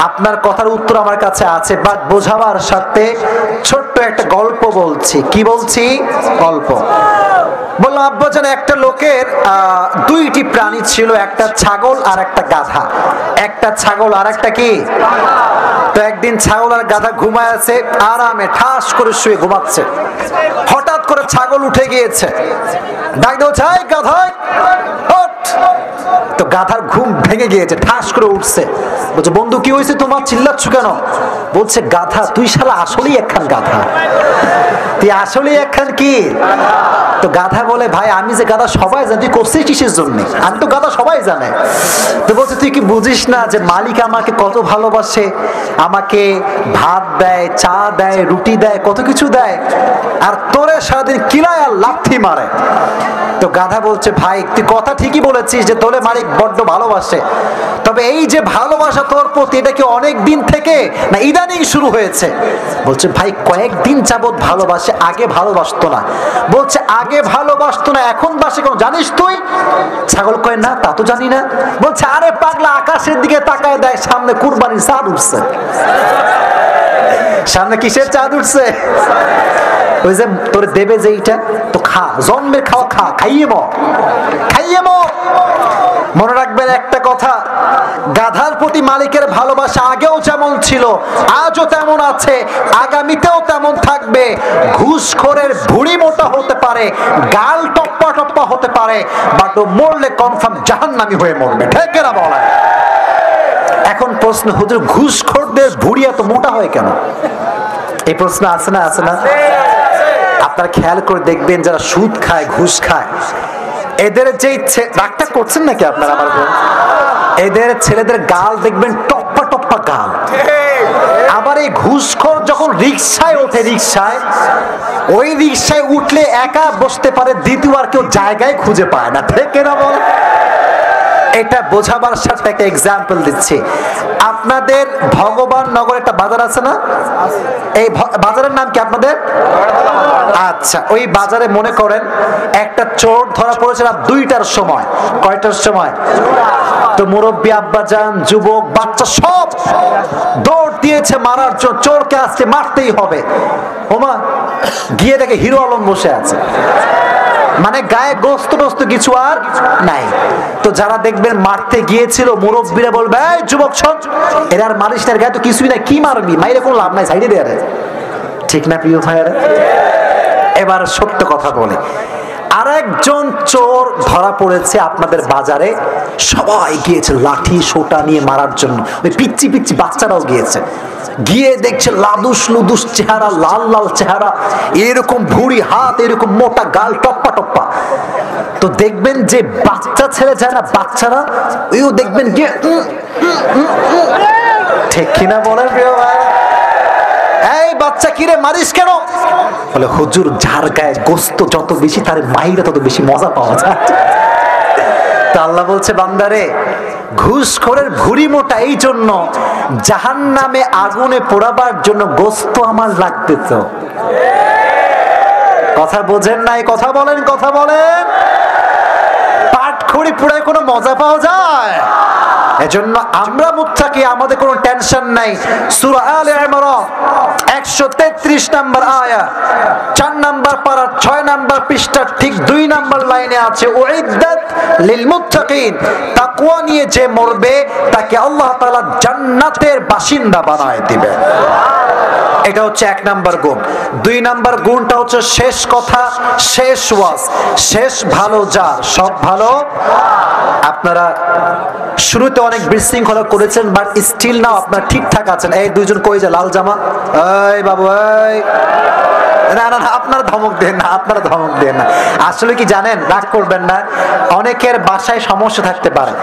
আপনার কথার উত্তর আমার কাছে আছে, বাট বোঝাবার সাথে ছোট্ট একটা গল্প বলছি। কি বলছি? গল্প। বললাম আব্বাজান একটা লোকের 2টি প্রাণী ছিল, একটা ছাগল আর একটা গাধা। একটা ছাগল আর একটা কি? তো একদিন ছাগল আর গাধা ঘুমায় আছে, আরামে ঠাস করে শুয়ে ঘুমাচ্ছে। হঠাৎ করে ছাগল উঠে গিয়েছে, ডাক দাও চাই গাধা, তো গাধার ঘুম ভেঙে গিয়েছে, ঠাস করে উঠছে। বলছে বন্ধু কি হয়েছে তোমার, চিল্লাচ্ছ কেন? বলছে গাধা তুই শালা আসলেই একখান গাধা, তুই আসলেই একখান কি? তো গাধা বলে ভাই আমি যে গাধা সবাই জানে, তুই করছিস কিসের জন্য? আমি তো গাধা সবাই জানে। তো বলছে তুই কি বুঝিস না যে মালিক আমাকে কত ভালোবাসে, আমাকে ভাত দেয়, চা দেয়, রুটি দেয়, কত কিছু দেয়, আর তোরে সারাদিন কিলায় আর লাথি মারে। তো গাধা বলছে ভাই তুই কথা ঠিকই বলেছিস যে তোরে মালিক বড্ড ভালোবাসে, তবে এই যে ভালোবাসা তোর প্রতি এটা কি অনেক দিন থেকে না ইদানিং শুরু হয়েছে? বলছে ভাই কয়েকদিন যাবত ভালোবাসে, আগে ভালোবাসতো না। বলছে আগে ভালোবাসতো না এখন বাসে কেন জানিস তুই? ছাগল কয় না তা তো জানি না। বলছে আরে পাগলা আকাশের দিকে তাকায় দেয়, সামনে কুরবানির চাঁদ উঠছে। সামনে কিসের চাঁদ উঠছে? ওই যে তোর দেবে যে এইটা তো খা, জন্মের খাওয়া খা, খাইয়ে খাইয়ে মনে রাখবেন একটা কথা, গাধার প্রতি মালিকের ভালোবাসা আগেও যেমন ছিল, আজও তেমন আছে, আগামীতেও তেমন থাকবে। ঘুষখোরের ভুঁড়ি মোটা হতে পারে, গাল টপ্পা টপ্পা হতে পারে, বাট ও মরলে কনফার্ম জাহান্নামী হয়ে মরবে। ঠিক না বলেন? এখন প্রশ্ন হুজুর ঘুষখোরদের ভুঁড়ি এত মোটা হয় কেন? এই প্রশ্ন আছে না? আছে না? আপনারা খেয়াল করে দেখবেন যারা সুদ খায়, ঘুষ খায়, এদের যে রাগটা করছেন নাকি আপনারা? আমার এদের ছেলেদের গাল দেখবেন টপ্পা টপ্পা গাল। আবার এই ঘুষখোর যখন রিক্সায় ওঠে, রিক্সায় ওই রিক্সায় উঠলে একা বসতে পারে, দ্বিতীয় আর কেউ জায়গায় খুঁজে পায় না। ঠিক না বল? এটা বোঝাবার সাথে একটা এক্সাম্পল দিচ্ছি। আপনাদের ভগবান নগর একটা বাজার আছে না? এই বাজারের নাম কি আপনাদের? আচ্ছা, ওই বাজারে মনে করেন একটা চোর ধরা পড়েছে রাত 2টার সময়। কয়টার সময়? তো মুরব্বী আব্বাজান, যুবক, বাচ্চা সব দৌড় দিয়েছে মারার জন্য, চোরকে আজকে মারতেই হবে। ওমা গিয়ে দেখে হিরো আলম বসে আছে, মানে গায়ে গোস্ত টোস্ত কিছু আর নাই। তো যারা দেখবেন মারতে গিয়েছিল মুরব্বীরা বলবে এই যুবক শোন, এর আর মারিস না, গায়ে তো কিছুই নাই, কি মারবি, মাইরে কোনো লাভ নাই, সাইডে দেয়ারে। ঠিক না প্রিয় ভাইয়ারা? এবার সত্য কথা বলে, আরেকজন চোর ধরা পড়েছে আপনাদের বাজারে, সবাই গিয়েছে লাঠি সোটা নিয়ে মারার জন্য, ওই পিচ্চি পিচ্চি বাচ্চারাও গিয়েছে। গিয়ে দেখছে লাদুস লুদুস চেহারা, লাল লাল চেহারা, এরকম ভুঁড়ি হাত, এরকম মোটা গাল, টপ্পা টপ্পা। তো দেখবেন যে বাচ্চা ছেলে যায় না, বাচ্চারা ওইও দেখবেন গিয়ে ঠিক কিনা বলেন প্রিয় ভাই? এই বাচ্চা কিরে মারিস কেন? বলে হুজুর যার গায়ে গোস্ত যত বেশি তার মাইরা তত বেশি মজা পাওয়া যায়। তা আল্লাহ বলছে বান্দারে, ঘুষখোরের ভুঁড়ি মোটা এই জন্য, জাহান্নামে আগুনে পোড়াবার জন্য গোস্ত আমার লাগবে। তো কথা বোঝেন নাই? কথা বলেন, কথা বলেন। পাটখড়ি পোড়ায় কোনো মজা পাওয়া যায়? এজন্য আমরা মুত্তাকি, আমাদের কোনো টেনশন নাই। সূরা আলে ইমরান 133 নম্বর আয়াত, 4 নম্বর পারা 6 নম্বর পৃষ্ঠার ঠিক 2 নম্বর লাইনে আছে উইদ্দাত লিল মুত্তাকিন, তাকওয়া নিয়ে যে মরবে তাকে আল্লাহ তাআলা জান্নাতের বাসিন্দা বানায় দিবেন। এটা হচ্ছে 1 নাম্বার গুণ। 2 নাম্বার গুণটা হচ্ছে শেষ কথা, শেষ ওয়াজ, শেষ ভালো যার সব ভালো। আপনারা শুরুতে অনেক বিশৃঙ্খলা করেছেন, বাট স্টিল নাও আপনারা ঠিকঠাক আছেন। এই দুইজন কই যে লাল জামা, এই বাবু এই, না না না, আপনারা ধমক দেন না, আপনারা ধমক দেন না। আসলে কি জানেন, রাগ করবেন না, অনেকের বাসায় সমস্যা থাকতে পারে,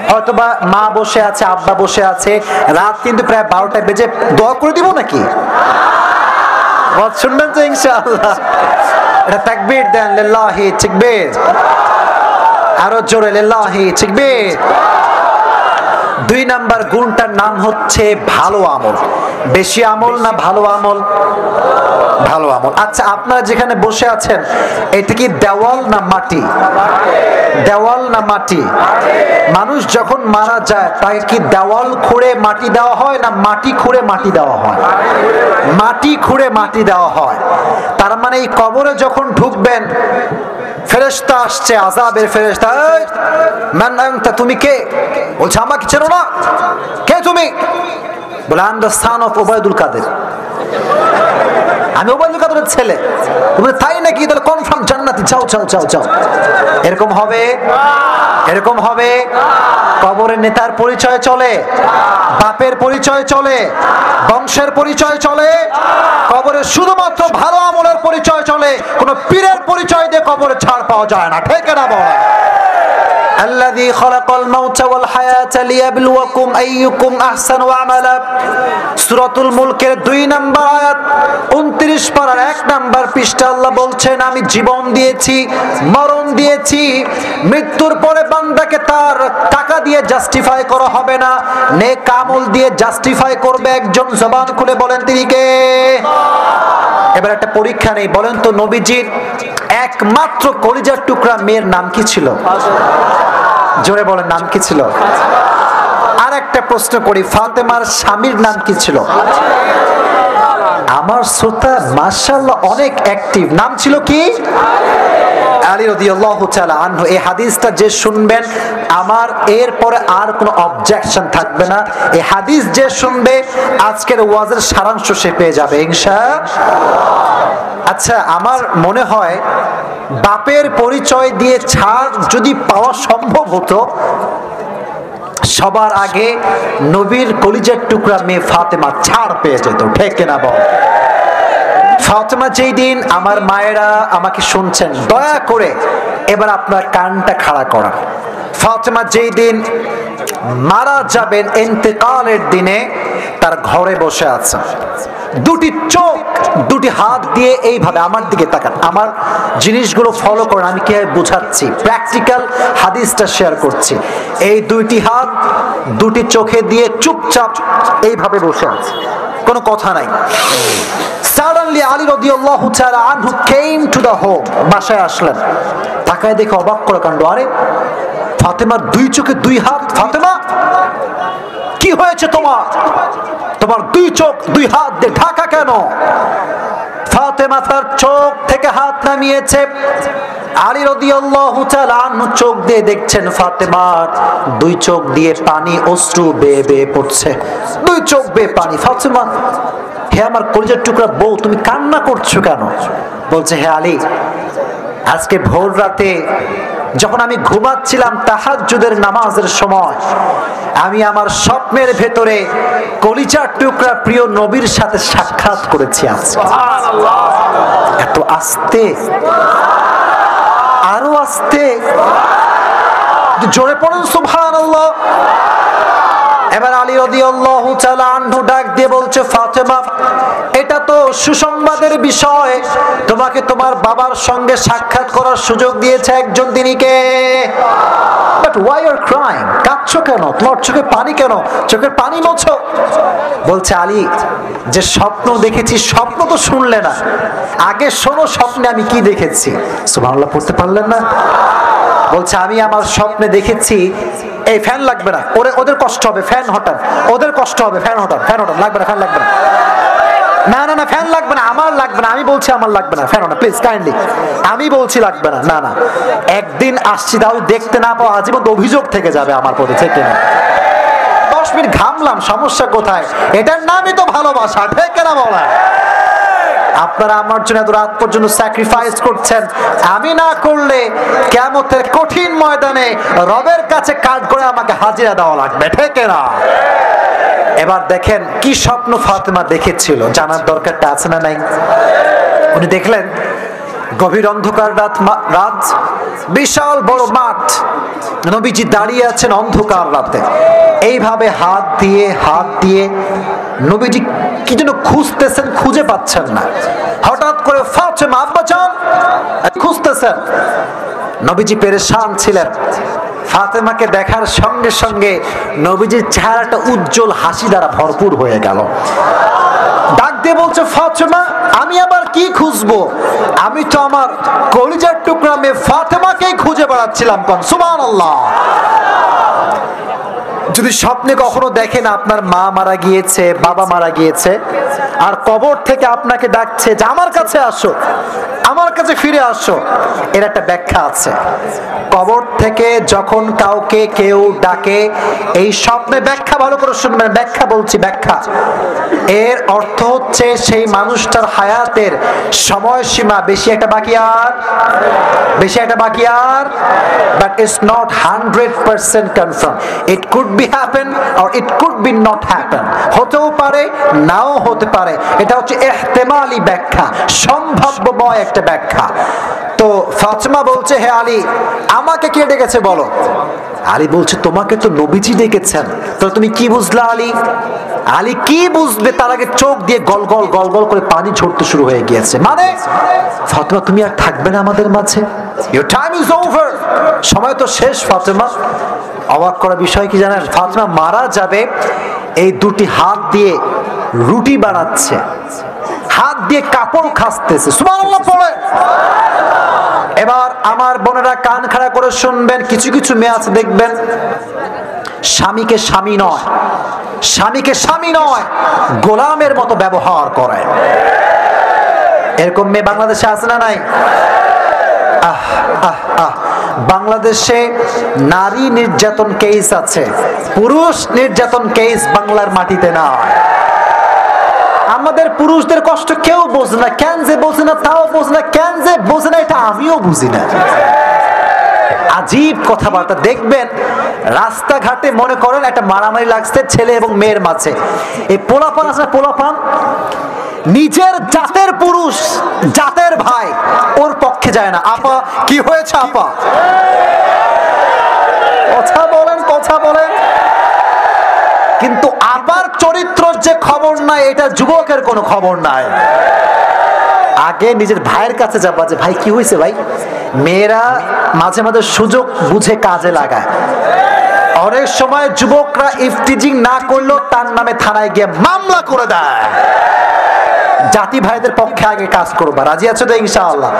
হয়তোবা মা বসে আছে, আব্বা বসে আছে, রাত কিন্তু প্রায় 12টা বেজে, দোয়া করে দিব নাকি? শুনবেন তো ইনশাআল্লাহ? এটা তাকবীর দেন, লিল্লাহি তাকবীর, আরো জোরে লিল্লাহি তাকবীর। 2 নাম্বার গুণটার নাম হচ্ছে ভালো আমল। বেশি আমল না ভালো আমল? ভালো আমল। আচ্ছা, আপনারা যেখানে বসে আছেন এটা কি দেওয়াল না মাটি? দেওয়াল না মাটি? মানুষ যখন মারা যায় তাকে কি দেওয়াল খুঁড়ে মাটি দেওয়া হয় না মাটি খুঁড়ে মাটি দেওয়া হয়? মাটি খুঁড়ে মাটি দেওয়া হয়। তার মানে এই কবরে যখন ঢুকবেন, ফেরেশতা আসছে, আযাবের ফেরেশতা, এই মান আনতা, তুমি কে? বলছে আমাকে চেনো না, কে তুমি? বলে I am the son of Obaidul Quader, আমি ওবায়দুল কাদেরের ছেলে। তুমি তাই নাকি? তাহলে কনফার্ম জান্নাতি, যাও যাও যাও যাও। এরকম হবে? এরকম হবে? কবরের নেতার পরিচয় চলে, বাপের পরিচয় চলে, বংশের পরিচয় চলে, কবরে শুধুমাত্র ভালো আমলের পরিচয় চলে। কোন পীরের পরিচয় দিয়ে কবরে ছাড় পাওয়া যায় না, ঠিক না বলেন? الذي خلق الموت والحياة ليبلوكم أيكم أحسن عملا। সূরাতুল মুলকের 2 নাম্বার আয়াত 29 পারার 1 নাম্বার পৃষ্ঠা আল্লাহ বলছেন, আমি জীবন দিয়েছি, মরণ দিয়েছি, মৃত্যুর পরে বান্দাকে তার টাকা দিয়ে জাস্টিফাই করা হবে না, নেক আমল দিয়ে জাস্টিফাই করবে একজন। জবান খুলে বলেন তিনি কে? এবার একটা পরীক্ষা নেই, বলেন তো নবীজির একমাত্র কলিজার টুকরা মেয়ের নাম কি ছিল? জোরে বলেন, নাম কি ছিল? আর একটা প্রশ্ন করি, ফাতেমার স্বামীর নাম কি ছিল? আমার শ্রোতা মাশাআল্লাহ অনেক অ্যাক্টিভ, নাম ছিল কি? আলী রাদিয়াল্লাহু তাআলা আনহু। এই হাদিসটা যে শুনবেন, আমার এরপরে আর কোনো অবজেকশন থাকবে না। এই হাদিস যে শুনবে, আজকের ওয়াজের সারাংশ সে পেয়ে যাবে ইনশাআল্লাহ। আচ্ছা, আমার মনে হয় বাপের পরিচয় দিয়ে ছাড় যদি পাওয়া সম্ভব হতো, সবার আগে নবীর কলিজার টুকরা মেয়ে ফাতেমা ছাড় পেয়ে যেত, ঠিক না বল? ফাতেমা যেই দিন, আমার মায়েরা আমাকে শুনছেন, দয়া করে এবার আপনার কানটা খাড়া করা, ফাতেমা যেই দিন মারা যাবেন, ইন্তেকালের দিনে তার ঘরে বসে আছে, দুটি চোখ, দুটি হাত দিয়ে এইভাবে আমার দিকে তাকান, আমার জিনিসগুলো ফলো করেন, আমি কিভাবে বোঝাচ্ছি, প্র্যাকটিক্যাল হাদিসটা শেয়ার করছি। এই দুইটি হাত দুটি চোখে দিয়ে চুপচাপ এইভাবে বসে আছে, কোনো কথা নাই। Suddenly Ali radiyallahu ta'ala anhu came to the home, বাসায় আসলেন, তাকায় দেখে অবাক করে কাণ্ড, আরে ফাতেমার 2 চোখে 2 হাত। ফাতেমা, কি হয়েছে তোমার? তোমার 2 চোখ 2 হাত দিয়ে ঢাকা কেন? ফাতেমা তার চোখ থেকে হাত নামিয়েছে। আলী রাদিয়াল্লাহু তাআলা আনহু চোখ দিয়ে দেখছেন ফাতেমার 2 চোখ দিয়ে পানি, অশ্রু বেয়ে বেয়ে পড়ছে, 2 চোখ বেয়ে পানি। ফাতেমা, হে আমার কলিজার টুকরা বউ, তুমি কান্না করছো কেন? বলছে, হে আলী, আজকে ভোর রাতে যখন আমি ঘুমাচ্ছিলাম তাহাজ্জুদের নামাজের সময়, আমি আমার স্বপ্নের ভেতরে কলিজার টুকরা প্রিয় নবীর সাথে সাক্ষাৎ করেছি। এত আস্তে, আরো আস্তে, জোরে পড়ুন সুবহানাল্লাহ। এবার আলী রাদিয়াল্লাহু তাআলা আনহু ডাক দিয়ে বলছে, ফাতেমা, এটা তো সুসংবাদের বিষয়, তোমাকে তোমার বাবার সঙ্গে সাক্ষাৎ করার সুযোগ দিয়েছে একজন, তিনি কে? But why are crying? কাঁদছো কেন? তোমার চোখে পানি কেন? চোখের পানি মোছো। বলছে, আলী, যে স্বপ্ন দেখেছি, স্বপ্ন তো শুনলে না, আগে শোনো স্বপ্নে আমি কি দেখেছি। সুবহানাল্লাহ পড়তে পারলেন না? বলছে, আমি আমার স্বপ্নে দেখেছি, এই ফ্যান লাগবে না, ওদের কষ্ট হবে, ফ্যান হটান, ওদের কষ্ট হবে, ফ্যান হটান, ফ্যান হটান, লাগবে না, ফ্যান লাগবে না, না না না, ফ্যান লাগবে না, আমার লাগবে না, আমি বলছি আমার লাগবে না, ফ্যান হটান প্লিজ, কাইন্ডলি, আমি বলছি লাগবে না, না না, একদিন আসছি তাহলে দেখতে না পাওয়া আজীবন অভিযোগ থেকে যাবে আমার প্রতি, ঠিক না? 10 মিনিট ঘামলাম, সমস্যা কোথায়? এটার নামই তো ভালোবাসা, ঠিক না বলা? আপনারা আমার জন্য এত রাত পর্যন্ত স্যাক্রিফাইস করছেন, আমি না করলে কিয়ামতের কঠিন ময়দানে রবের কাছে কাঠ করে আমাকে হাজিরা দেওয়া লাগবে, ঠিক না? এবার দেখেন কি স্বপ্ন ফাতেমা দেখেছিল, জানার দরকারটা আছে না নাই? উনি দেখলেন গভীর অন্ধকার রাত, বিশাল বড় মাঠ, নবীজি দাঁড়িয়ে আছেন অন্ধকার রাতে, এইভাবে হাত দিয়ে নবীজি কি যেন খুঁজতেছেন, খুঁজে পাচ্ছেন না। হঠাৎ করে ফাতেমা, আব্বাজান, খুঁজতেছেন। নবীজি পেরেশান ছিলেন। ফাতেমাকে দেখার সঙ্গে সঙ্গে নবীজির চেহারাটা উজ্জ্বল হাসি দ্বারা ভরপুর হয়ে গেল। ডাক দিয়ে বলছে, ফাতেমা, আমি আবার কি খুঁজবো? আমি তো আমার কলিজার টুকরা মেয়ে ফাতেমাকেই খুঁজে বেড়াচ্ছিলাম। কোন সুবহানাল্লাহ। যদি স্বপ্নে কখনো দেখেন আপনার মা মারা গিয়েছে, বাবা মারা গিয়েছে, আর কবর থেকে আপনাকে ডাকছে যে আমার কাছে আসো, আমার কাছে ফিরে আসো, এর একটা ব্যাখ্যা আছে। কবর থেকে যখন কাউকে কেউ ডাকে, এই স্বপ্নে ব্যাখ্যা ভালো করে শুনবেন, ব্যাখ্যা বলছি, ব্যাখ্যা। এর অর্থ হচ্ছে সেই মানুষটার হায়াতের সময়সীমা বেশি একটা বাকি আর, but it's not 100% confirm. It could be happen or it could be not happen, হতেও পারে নাও হতে পারে। এটা হচ্ছে ইহতিমালি ব্যাখ্যা, সম্ভাব্যময় একটা ব্যাখ্যা। তো ফাতেমা বলছে, হে আলী, আমাকে কে ডেকেছে বলো? আলী বলছে, তোমাকে তো নবীজি ডেকেছেন। তো তুমি কি বুঝলা আলী? আলী কি বুঝবে, তার আগে চোখ দিয়ে গল গল করে পানি ঝরতে শুরু হয়ে গিয়েছে। মানে ফাতেমা, তুমি আর থাকবে না আমাদের মাঝে, ইউর টাইম ইজ ওভার, সময় তো শেষ। ফাতেমা, অবাক করা বিষয় কি জানেন? ফাতেমা মারা যাবে, এই দুটি হাত দিয়ে রুটি বানাচ্ছে, হাত দিয়ে কাপড় খাসতেছে। সুবহানাল্লাহ পড়ে। এবার আমার বোনেরা কান খাড়া করে শুনবেন, কিছু কিছু মেয়ে আছে দেখবেন স্বামীকে স্বামী নয় গোলামের মতো ব্যবহার করে। এরকম মেয়ে বাংলাদেশে আছে না নাই? বাংলাদেশে নারী নির্যাতন কেস আছে, পুরুষ নির্যাতন কেস বাংলার মাটিতে নয়। আমাদের পুরুষদের কষ্ট কেউ বোঝে না, কেন যে বোঝে না তাও বোঝে না, কেন যে বোঝে না এটা আমিও বুঝি না। আজীব কথাবার্তা দেখবেন রাস্তাঘাটে, মনে করেন একটা মারামারি লাগছে ছেলে এবং মেয়ের মাঝে, এই পোলাপান আছে, পোলাপান নিজের জাতের পুরুষ, জাতের ভাই ওর পক্ষে যায় না। আপা কি হয়েছে? আপা কথা বলেন। কিন্তু আবার চরিত্রের যে খবর নাই, এটা যুবকের কোনো খবর নাই। আগে নিজের ভাইয়ের কাছে যাবা যে ভাই কি হয়েছে ভাই। মেয়েরা মাঝে মাঝে সুযোগ বুঝে কাজে লাগায়। অনেক সময় যুবকরা ইফতিজিং না করলেও তার নামে থানায় গিয়ে মামলা করে দেয়। জাতি ভাইদের পক্ষে আগে কাজ করবা, রাজি আছো তো ইনশাআল্লাহ?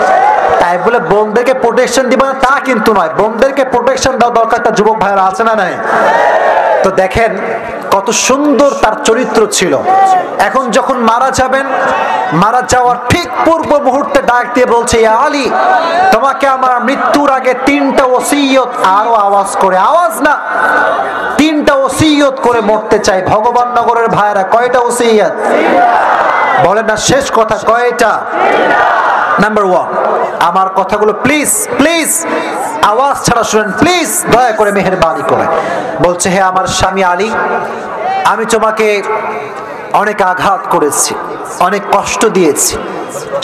তাই বলে বোনদেরকে প্রোটেকশন দিবা না তা কিন্তু নয়, বোনদেরকে প্রোটেকশন দেওয়া দরকারটা যুবক ভাইরা আছে না নাই? তো দেখেন কত সুন্দর তার চরিত্র ছিল। এখন যখন মারা যাবেন, মারা যাওয়ার ঠিক পূর্ব মুহূর্তে ডাক দিয়ে বলছে, ইয়া আলী, তোমাকে আমার মৃত্যুর আগে 3টা ওসিয়ত, আরো আওয়াজ করে, আওয়াজ না, 3টা ওসিয়ত করে মরতে চাই। ভগবান নগরের ভাইরা, কয়টা ওসিয়ত বলেন না? শেষ কথা, কয়টা? নাম্বার 1, আমার কথাগুলো প্লিজ আওয়াজ ছাড়া শুনেন, প্লিজ দয়া করে, মেহেরবানি করে। বলছে, হে আমার স্বামী আলী, আমি তোমাকে অনেক আঘাত করেছি, অনেক কষ্ট দিয়েছি।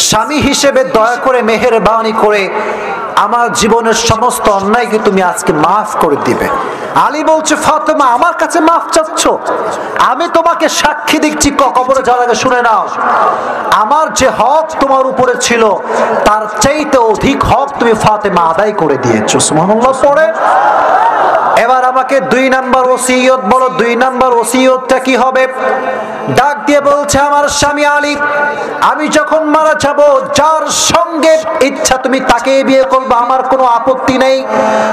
স্বামী হিসেবে দয়া করে, মেহেরবানি করে আমার জীবনের সমস্ত অন্যায়কে তুমি আজকে মাফ করে দিবে। আলী বলছে, ফাতেমা আমার কাছে মাফ চাচ্ছ? আমি তোমাকে সাক্ষী দিচ্ছি, কবরে যাওয়ার আগে শুনে নাও, আমার যে হক তোমার উপরে ছিল তার চাইতে অধিক হক তুমি ফাতেমা আদায় করে দিয়েছো। সুবহানাল্লাহ পড়ে। এবার আমাকে 2 নাম্বার ওসিয়ত বলো, 2 নাম্বার ওসিয়তটা কি হবে? ডাক দিয়ে বলছে, আমার স্বামী আলী, আমি যখন মারা যাব, যার সঙ্গে ইচ্ছা তুমি তাকে বিয়ে করবে, আমার কোনো আপত্তি নেই।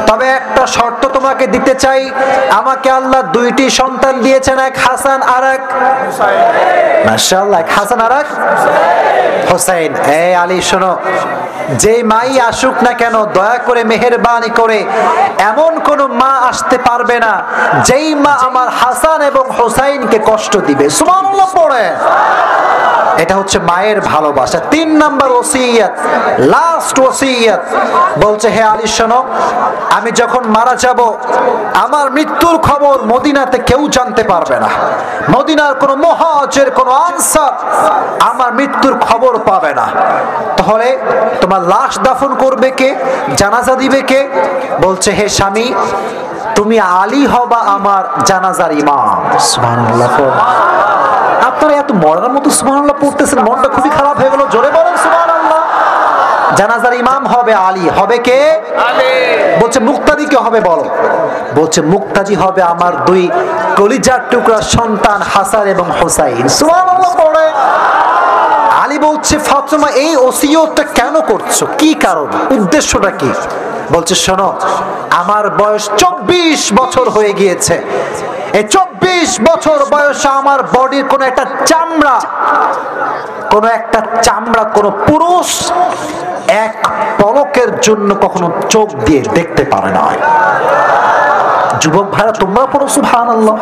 তবে একটা শর্ত তোমাকে দিতে চাই, আমাকে আল্লাহ 2টি সন্তান দিয়েছেন, এক হাসান আর এক হুসাইন। মাশাআল্লাহ, এক হাসান আর এক হুসাইন। এই আলী শোনো, যে মাই আসুক না কেন দয়া করে মেহেরবানি করে এমন কোন মা আসতে পারবে না যেই মা আমার হাসান এবং হোসাইনকে কষ্ট দিবে। সুবহানাল্লাহ পড়ে। এটা হচ্ছে মায়ের ভালোবাসা। 3 নাম্বার ওসিয়ত, লাস্ট ওসিয়ত, বলছে হে আলী শোনো, আমি যখন মারা যাব আমার মৃত্যুর খবর মদিনাতে কেউ জানতে পারবে না। মদিনার কোন মুহাজির কোন আনসার আমার মৃত্যুর খবর পাবে না। তাহলে তোমার লাশ দাফন করবে কে, জানাজা দিবে কে? বলছে হে স্বামী, তুমি আলী হবা আমার জানাজার ইমাম। সুবহানাল্লাহ। আপনারা এত মরার মতো সুবহানাল্লাহ পড়তেছেন, মনটা খুবই খারাপ হয়ে গেল। জোরে বলেন সুবহানাল্লাহ। জানাজার ইমাম হবে আলী। হবে কে? আলী। বলছে মুক্তাদি কে হবে বলো? বলছে মুক্তাদি হবে আমার 2 কলিজার টুকরা সন্তান হাসান এবং হোসাইন। সুবহানাল্লাহ পড়ে। আলী বলছে ফাতেমা এই ওসিয়তটা কেন করছো, কি কারণ, উদ্দেশ্যটা কি? বলছে শোনো, আমার বয়স 24 বছর হয়ে গিয়েছে। এই 24 বছর বয়সে আমার বডির কোন একটা চামড়া কোন পুরুষ এক পলকের জন্য কখনো চোখ দিয়ে দেখতে পারে না। যুবক ভাইরা তোমরা পড়ো সুবহানাল্লাহ।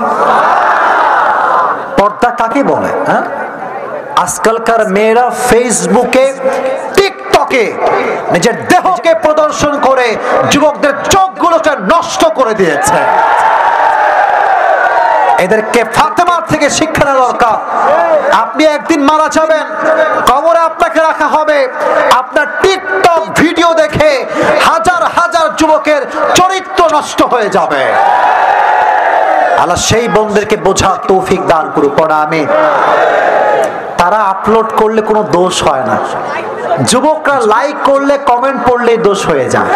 পর্দা কাকে বলে? হ্যাঁ, আজকালকার মেয়েরা ফেসবুকে টিকটকে নিজের দেহকে প্রদর্শন করে যুবকদের চোখগুলোকে নষ্ট করে দিয়েছে। এদেরকে ফাতেমা থেকে শিক্ষা নেওয়া দরকার। আপনি একদিন মারা যাবেন, কবরে আপনাকে রাখা হবে, আপনার টিকটক ভিডিও দেখে হাজার হাজার যুবকের চরিত্র নষ্ট হয়ে যাবে। আল্লাহ সেই বোনদেরকে বোঝার তৌফিক দান করুক। আমিন। তারা আপলোড করলে কোনো দোষ হয় না, যুবকরা লাইক করলে কমেন্ট পড়লেই দোষ হয়ে যায়।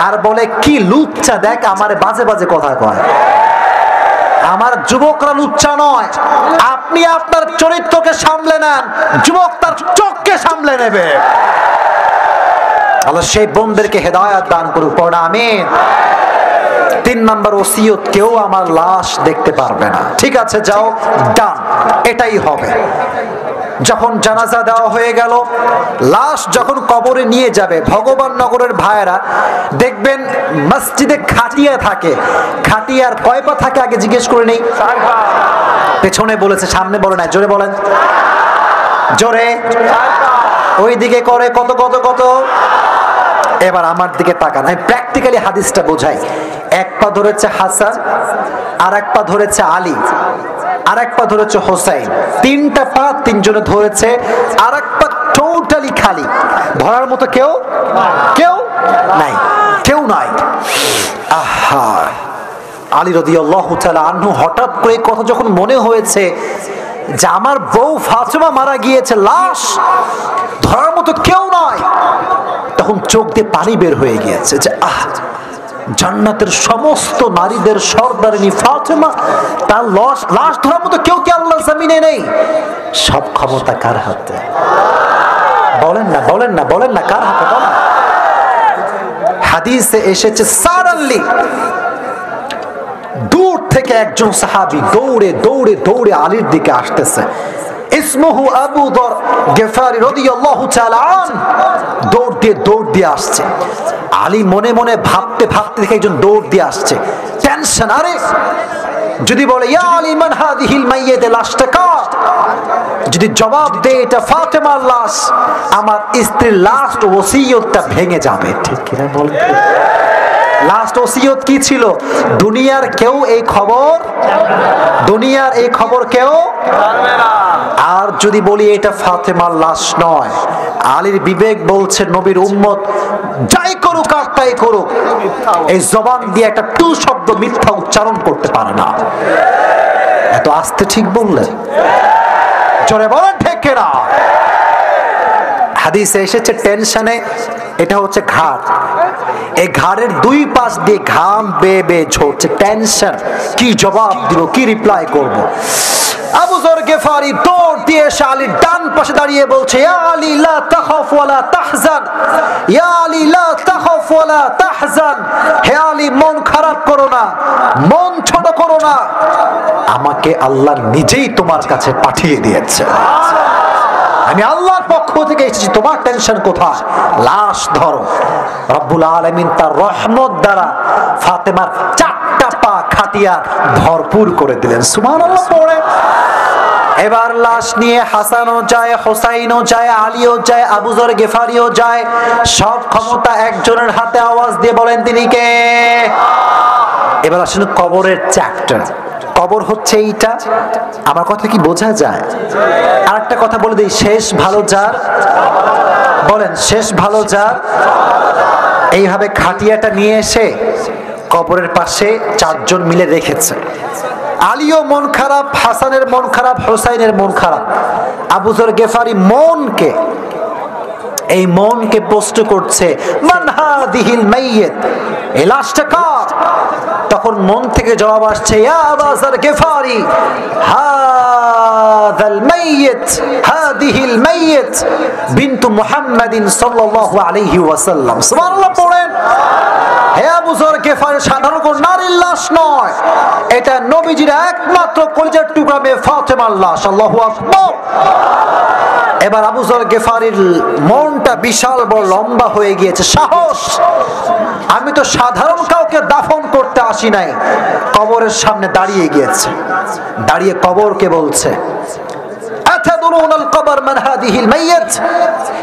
আর বলে কি লুচ্চা, দেখ আমার বাজে বাজে কথা কয়। আমার যুবকরা লুচ্চা নয়, আপনি আপনার চরিত্রকে সামলে নেন, যুবক তার চোখকে সামলে নেবে। আল্লাহ সেই বোনদেরকে হেদায়েত দান করুক। আমিন। 3 নাম্বার ওসিয়ত, কেউ আমার লাশ দেখতে পারবে না। ঠিক আছে, যাও, ডান, এটাই হবে। যখন জানাজা দেওয়া হয়ে গেল, লাশ যখন কবরে নিয়ে যাবে, ভগবান নগরের ভাইয়েরা দেখবেন মসজিদে খাটিয়া থাকে। খাটিয়ার কয় পা থাকে আগে জিজ্ঞেস করে নেই। পেছনে বলেছে, সামনে বলে নাই। জোরে বলেন, জোরে। ওই দিকে করে কত কত কত। এবার আমার দিকে তাকান, আমি প্র্যাকটিক্যালি হাদিসটা বোঝাই। 1 পা ধরেছে হাসান, আর 1 পা ধরেছে আলী, আর 1 পা ধরেছে হোসাইন। 3টা পা 3 জনে ধরেছে, আর 1 পা টোটালি খালি। ধরার মতো কেউ নাই, কেউ নাই। আহা, আলী রাদিয়াল্লাহু তাআলা আনহু হঠাৎ করে কথা যখন মনে হয়েছে যে আমার বউ ফাতেমা মারা গিয়েছে, লাশ ধরার মতো কেউ নয়, তখন চোখ দিয়ে পানি বের হয়ে গিয়েছে যে জান্নাতের সমস্ত নারীদের সর্দারিনী ফাতেমা, তার লাশ ধরার মতো কেউ কি আল্লাহর জমিনে নেই? সব ক্ষমতা কার হাতে? বলেন না, বলেন না, বলেন না, কার হাতে বলেন? হাদিসে এসেছে সারাল্লি দূর থেকে একজন সাহাবী দৌড়ে দৌড়ে দৌড়ে আলীর দিকে আসতেছে। ইসমুহু আবু যর গিফারি রাদিয়াল্লাহু তাআলা আন। দৌড় দিয়ে আসছে। আলী মনে মনে ভাবতে ভাবতে দেখে একজন দৌড় দিয়ে আসছে। টেনশন, আরে যদি বলে ইয়া আলী মান হাদিহিল মাইয়্যিত, লাশটা কার? যদি জবাব দেয় এটা ফাতেমার লাশ, আমার স্ত্রীর লাস্ট ওসিয়তটা ভেঙে যাবে। ঠিক কিনা বলেন? লাস্ট ওসিয়ত কি ছিল? দুনিয়ার কেউ এই খবর কেউ জানবে না। আর যদি বলি এটা ফাতেমার লাশ নয়, আলীর বিবেক বলছে নবীর উম্মত যাই করুক আর তাই করুক, এই জবান দিয়ে একটা টু শব্দ মিথ্যা উচ্চারণ করতে পারে না। এত আস্তে ঠিক বললেন? জোরে বলেন ঠিক কিনা? হাদিসে এসেছে টেনশনে, এটা হচ্ছে ঘাড়, এই ঘাড়ের 2 পাশ দিয়ে ঘাম বেয়ে বেয়ে ঝরছে। টেনশন, কি জবাব দিব, কি রিপ্লাই করব? আবু যর গিফারি দৌড় দিয়ে এসে আলীর ডান পাশে দাঁড়িয়ে বলছে ইয়া আলী লা তাখাফ ওয়ালা তাহজান, ইয়া আলী লা তাখাফ ওয়ালা তাহজান। হে আলী, মন খারাপ করো না, মন ছোট করো না, আমাকে আল্লাহ নিজেই তোমার কাছে পাঠিয়ে দিয়েছে। আমি আল্লাহর পক্ষ থেকে এসেছি, তোমার টেনশন কোথায়? লাশ ধরো। রব্বুল আলামিন তার রহমত দ্বারা ফাতেমার 4টা পা খাটিয়া ভরপুর করে দিলেন। সুবহানাল্লাহ পড়ে। এবার লাশ নিয়ে হাসানও যায়, হোসাইনও যায়, আলীও যায়, আবু যর গিফারিও যায়। সব ক্ষমতা একজনের হাতে। আওয়াজ দিয়ে বলেন তিনি কে? এবার আসলে কবরের চ্যাপ্টার। কবর হচ্ছে এইটা। আমার কথা কি বোঝা যায়? আরেকটা কথা বলে দিই, শেষ ভালো যার, বলেন শেষ ভালো যার। এইভাবে খাটিয়াটা নিয়ে এসে কবরের পাশে 4জন মিলে রেখেছে। আলীও মন খারাপ, হাসানের মন খারাপ, হোসাইনের মন খারাপ। আবু যর গিফারি এই মনকে প্রশ্ন করছে, মান হাদিহিল মাইয়িত, এই লাশটা কার? তখন মন থেকে জবাব আসছে, ইয়া আবু যর গিফারি, হাযাল মাইয়িত, হাদিহিল মাইয়িত বিনতু মুহাম্মাদিন সাল্লাল্লাহু আলাইহি ওয়াসাল্লাম। সুবহানাল্লাহ পড়েন। হে আবু যর গিফারি, সাধারণ কোন নারীর লাশ নয়, এটা নবীজির একমাত্র কলিজার টুকরা মেয়ে ফাতেমার লাশ। আল্লাহু আকবার। এবার আবু যর গিফারির মনটা বিশাল বড় লম্বা হয়ে গিয়েছে। সাহস! আমি তো সাধারণ কাউকে দাফন করতে আসি নাই। কবরের সামনে দাঁড়িয়ে গিয়েছে, দাঁড়িয়ে কবরকে বলছে, আতাদুরুনাল কবর মান হাদিহিল মাইয়িত,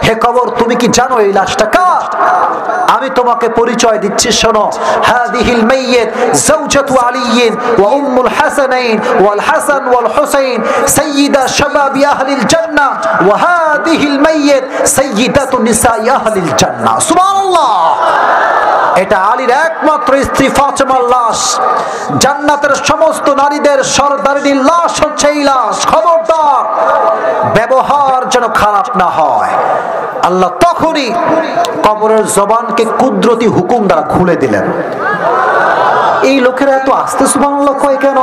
হে কবর তুমি কি জানো এই লাশটা কার? আমি তোমাকে পরিচয় দিচ্ছি, শোনো। হাদিহিল মাইয়িত যাওজাতু আলিয়্যিন ওয়া উম্মুল হাসানাইন ওয়াল হাসান ওয়াল হুসাইন সাইয়্যিদা শাবাবি আহলিল জান্নাহ ওয়া হাদিহিল মাইয়িত সাইয়্যিদাতু নিসাই আহলিল জান্নাহ। সুবহানাল্লাহ। এটা আলীর একমাত্র স্ত্রী ফাতেমার লাশ। জান্নাতের সমস্ত নারীদের সরদারিনীর লাশ হচ্ছে এই লাশ। খবরদার, ব্যবহার যেন খারাপ না হয়। আল্লাহ তখনই কবরের জবানকে কুদরতি হুকুম দ্বারা খুলে দিলেন। এই লোকেরা এত আস্তে সুবহানাল্লাহ কয় কেন?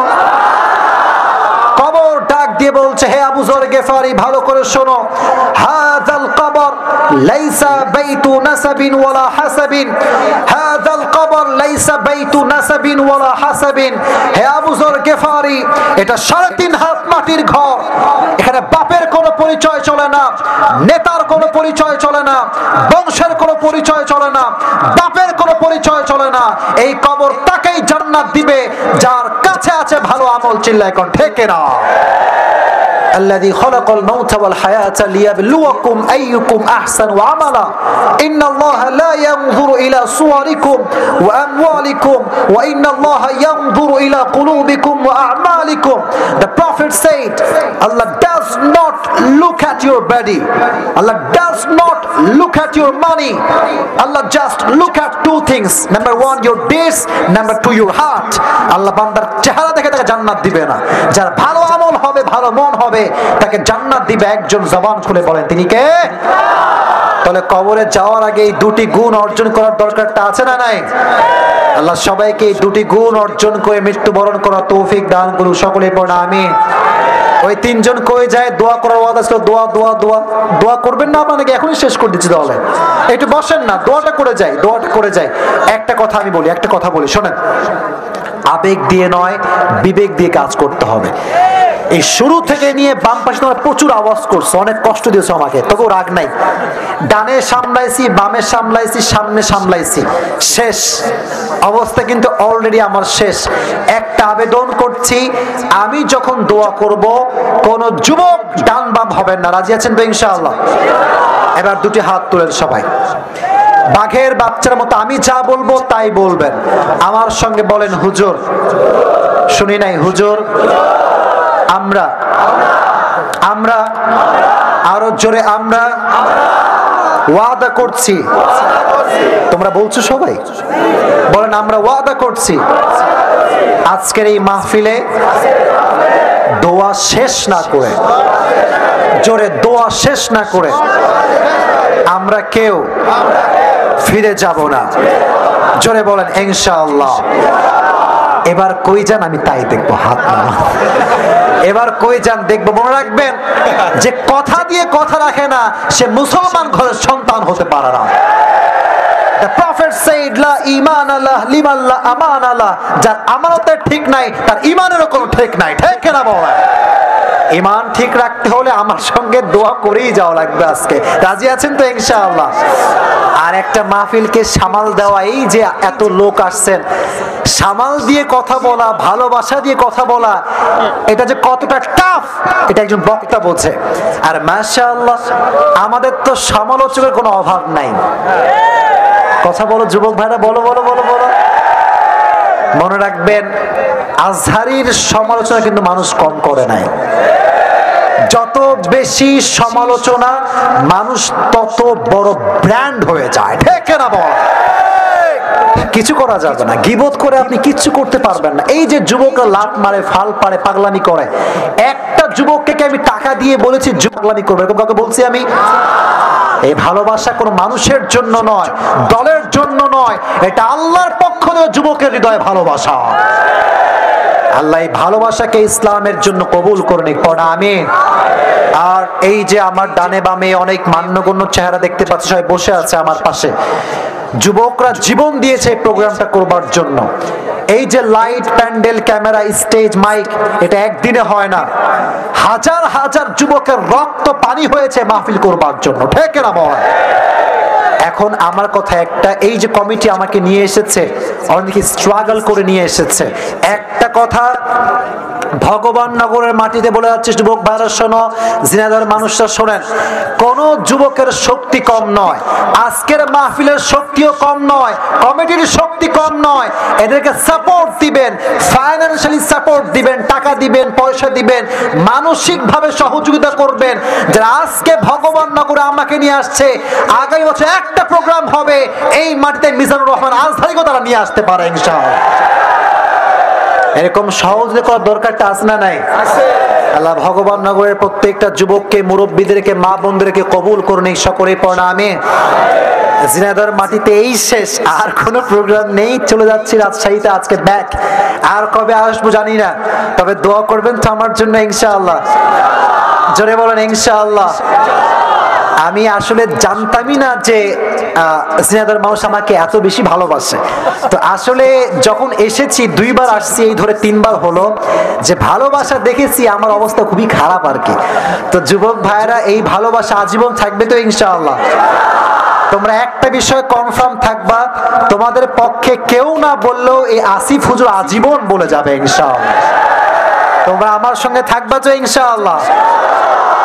কবর ডাক দিয়ে বলছে, হে আবু যর গিফারি, ভালো করে শোনো। হাযাল কবর লাইসা বাইতু নাসাবিন ওয়ালা হাসাবিন, হাযাল কবর লাইসা বাইতু নাসাবিন ওয়ালা হাসাবিন। হে আবু যর গিফারি, এটা 3.5 হাত মাটির ঘর। এখানে বাপের কোনো পরিচয় চলে না, নেতার কোনো পরিচয় চলে না, বংশের কোনো পরিচয় চলে না, বাপের কোনো পরিচয় চলে না। এই কবর তাকেই জান্নাত দিবে যার কাছে আছে ভালো আমল। চিল্লায় কোন ঠিক না? الذي خلق الموت والحياة ليبلوكم أيكم أحسن عملا إن الله لا ينظر إلى صوركم وأموالكم وإن الله ينظر إلى قلوبكم وأعمالكم. The Prophet said, Allah does not look at your body, Allah does not look at your money, Allah just look at 2 things. Number 1 your deeds, number 2 your heart. Allah বান্দার চেহারা দেখে তাকে জান্নাত দিবে না, যার ভালো আমল হবে, ভালো মন হবে, তাকে জান্নাত দিবে। একজন জবান খুলে বলেন তিনি কে? তাহলে কবরে যাওয়ার আগে এই 2টি গুণ অর্জন করার দরকারটা আছে না নাই? আল্লাহ সবাইকে এই 2টি গুণ অর্জন করে মৃত্যুবরণ করার তৌফিক দান করুন। সকলে পড়া আমিন। ওই 3 জন কই যায় দোয়া করার ওয়াদা ছিল, দোয়া দোয়া দোয়া। দোয়া করবেন না আপনাকে? এখনই শেষ করে দিচ্ছি। তাহলে একটু বসেন না, দোয়াটা করে যাই, দোয়াটা করে যাই। একটা কথা আমি বলি, একটা কথা বলি, শোনেন। আবেগ দিয়ে নয়, বিবেক দিয়ে কাজ করতে হবে। এই শুরু থেকে নিয়ে বাম পাশে তোমরা প্রচুর আওয়াজ করছো, অনেক কষ্ট দিয়েছো আমাকে, তবুও রাগ নাই। ডানে সামলাইছি, বামে সামলাইছি, সামনে সামলাইছি, শেষ অবস্থা কিন্তু অলরেডি আমার শেষ। একটা আবেদন করছি, আমি যখন দোয়া করব কোন যুবক ডান বাম হবেন না। রাজি আছেন তো ইনশাআল্লাহ? এবার 2টি হাত তুলেন সবাই, বাঘের বাচ্চার মতো আমি যা বলবো তাই বলবেন। আমার সঙ্গে বলেন হুজুর। শুনি নাই হুজুর। আমরা, আমরা, আরো জোরে আমরা ওয়াদা করছি। তোমরা বলছো সবাই? বলেন আমরা ওয়াদা করছি আজকের এই মাহফিলে দোয়া শেষ না করে, জোরে দোয়া শেষ না করে আমরা কেউ ফিরে যাব না। জোরে বলেন ইনশাআল্লাহ। এবার কই যান আমি তাই দেখবো। হাত নামা। এবার কই যান দেখবো। মনে রাখবেন, যে কথা দিয়ে কথা রাখে না সে মুসলমান ঘরের সন্তান হতে পারে না। The Prophet said la iman Allah liman la aman Allah. যার আমানতের ঠিক নাই তার ঈমানেরও কোনো ঠিক নাই। ঠিক না বলেন? ঈমান ঠিক রাখতে হলে আমার সঙ্গে দোয়া করেই যাওয়া লাগবে আজকে। রাজি আছেন তো ইনশাআল্লাহ? আর একটা মাহফিলকে সামাল দেওয়া, এই যে এত লোক আসছেন, সামাল দিয়ে কথা বলা, ভালোবাসা দিয়ে কথা বলা, এটা যে কতটা টাফ এটা একজন বক্তা বোঝে। আর মাশাআল্লাহ আমাদের তো সমালোচকের কোনো অভাব নাই। কথা বলো যুবক ভাইরা, বলো বলো বলো বলো। মনে রাখবেন আজহারীর সমালোচনা কিন্তু মানুষ কম করে নাই। যত বেশি সমালোচনা মানুষ তত বড় ব্র্যান্ড হয়ে যায়, ঠিক না বল? কিছু করা যাবে না, গীবত করে আপনি কিচ্ছু করতে পারবেন না। এই যে যুবকরা লাত মারে, ফাল পারে, পাগলামি করে, একটা যুবককে আমি টাকা দিয়ে বলেছি পাগলামি করবে, এরকম কাউকে বলছি আমি? এই ভালোবাসা কোনো মানুষের জন্য নয়, দলের জন্য নয়, এটা আল্লাহর পক্ষ থেকে যুবকের হৃদয়ে ভালোবাসা। আল্লাহ এই ভালোবাসাকে ইসলামের জন্য কবুল করে নিক, পড়া আমিন। আর এই যে আমার ডানে বামে অনেক মান্যগণ্য চেহারা দেখতে পাচ্ছি, সবাই বসে আছে আমার পাশে। যুবকরা জীবন দিয়েছে এই প্রোগ্রামটা করবার জন্য। এই যে light, pandal, camera, stage, mic, এটা একদিনে হয় না। হাজার হাজার যুবকের রক্ত পানি হয়েছে মাহফিল করবার জন্য, ঠিক না বল? এখন আমার কথা একটা, এই যে কমিটি আমাকে নিয়ে এসেছে, অনেকে স্ট্রাগল করে নিয়ে এসেছে। একটা কথা ভগবান নগরের মাটিতে বলে যাচ্ছে, যুবক ভাইরা শোনো, ঝিনাইদহের মানুষরা শোনেন, কোন যুবকের শক্তি কম নয়, আজকের মাহফিলের শক্তিও কম নয়, কমিটির শক্তি কম নয়। এদেরকে সাপোর্ট দিবেন, ফাইন্যান্সিয়ালি সাপোর্ট দিবেন, টাকা দিবেন, পয়সা দিবেন, মানসিক ভাবে সহযোগিতা করবেন। যারা আজকে ভগবান নগরে আমাকে নিয়ে আসছে, আগামী বছর একটা প্রোগ্রাম হবে এই মাটিতে মিজানুর রহমান আজহারীকে তারা নিয়ে আসতে পারে ইনশাআল্লাহ। এরকম সহযোগিতা করার দরকারটা আছে না নাই? আল্লাহ ভগবান নগরের প্রত্যেকটা যুবককে, মুরব্বীদেরকে, মা বোনদেরকে কবুল করুন, সকলেই পড়া আমিন। ঝিনাইদহের মাটিতে এই শেষ, আর কোনো প্রোগ্রাম নেই, চলে যাচ্ছি রাজশাহীতে আজকে ব্যাক। আর কবে আসবো জানি না, তবে দোয়া করবেন তো আমার জন্য ইনশাআল্লাহ। জোরে বলেন ইনশাআল্লাহ। আমি আসলে জানতামই না যে ঝিনাইদহের মানুষ আমাকে এত বেশি ভালোবাসে। তো আসলে যখন এসেছি, দুইবার আসছি, এই ধরে তিনবার হলো, যে ভালোবাসা দেখেছি, আমার অবস্থা খুবই খারাপ আর কি। তো যুবক ভাইরা, এই ভালোবাসা আজীবন থাকবে তো ইনশাআল্লাহ? তোমরা একটা বিষয় কনফার্ম থাকবা, তোমাদের পক্ষে কেউ না বললেও এই আসিফ হুজুর আজীবন বলে যাবে ইনশাআল্লাহ। তোমরা আমার সঙ্গে থাকবা তো ইনশাআল্লাহ?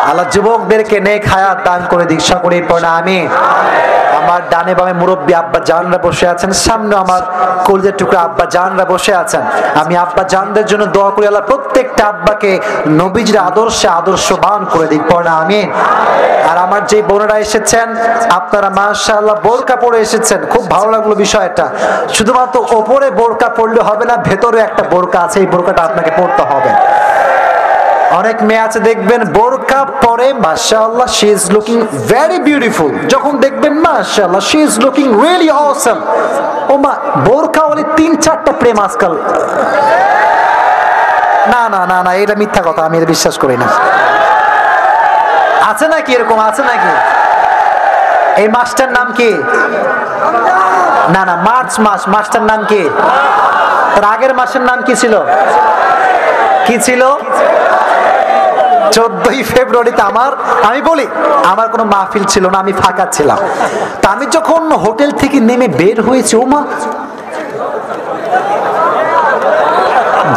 আল্লাহ যুবকদেরকে নেক হায়াত দান করে দিক, সকলেই পড়া আমিন। আমার ডানে বামে মুরব্বী আব্বা জানরা বসে আছেন, সামনে আমার কলিজার টুকরা আব্বা জানরা বসে আছেন। আমি আব্বা জানদের জন্য দোয়া করি, আল্লাহ প্রত্যেকটা আব্বাকে নবীজির আদর্শে আদর্শবান করে দিক, পড়া আমিন। আর আমার যে বোনেরা এসেছেন, আপনারা মাশাআল্লাহ বোরকা পরে এসেছেন, খুব ভালো লাগলো বিষয়টা। শুধুমাত্র ওপরে বোরকা পরলে হবে না, ভেতরে একটা বোরকা আছে, এই বোরকাটা আপনাকে পরতে হবে। অনেক মেয়ে আছে দেখবেন বোরকা পরে, মাশাআল্লাহ she is looking very beautiful, যখন দেখবেন মাশাআল্লাহ she is looking really awesome. ও মা, বোরকা ওই 3-4টা প্রেম আজকাল। না না না না, এটা মিথ্যা কথা, আমি এটা বিশ্বাস করি না। আছে নাকি এরকম? আছে নাকি? এই মাসটার নাম কি? না না, মার্চ মাস, মাসটার নাম কি? তার আগের মাসের নাম কি ছিল? কি ছিল? 14ই ফেব্রুয়ারিতে আমি বলি, আমার কোনো মাহফিল ছিল না, আমি ফাঁকা ছিলাম। তা আমি যখন হোটেল থেকে নেমে বের হয়েছি, ও মা,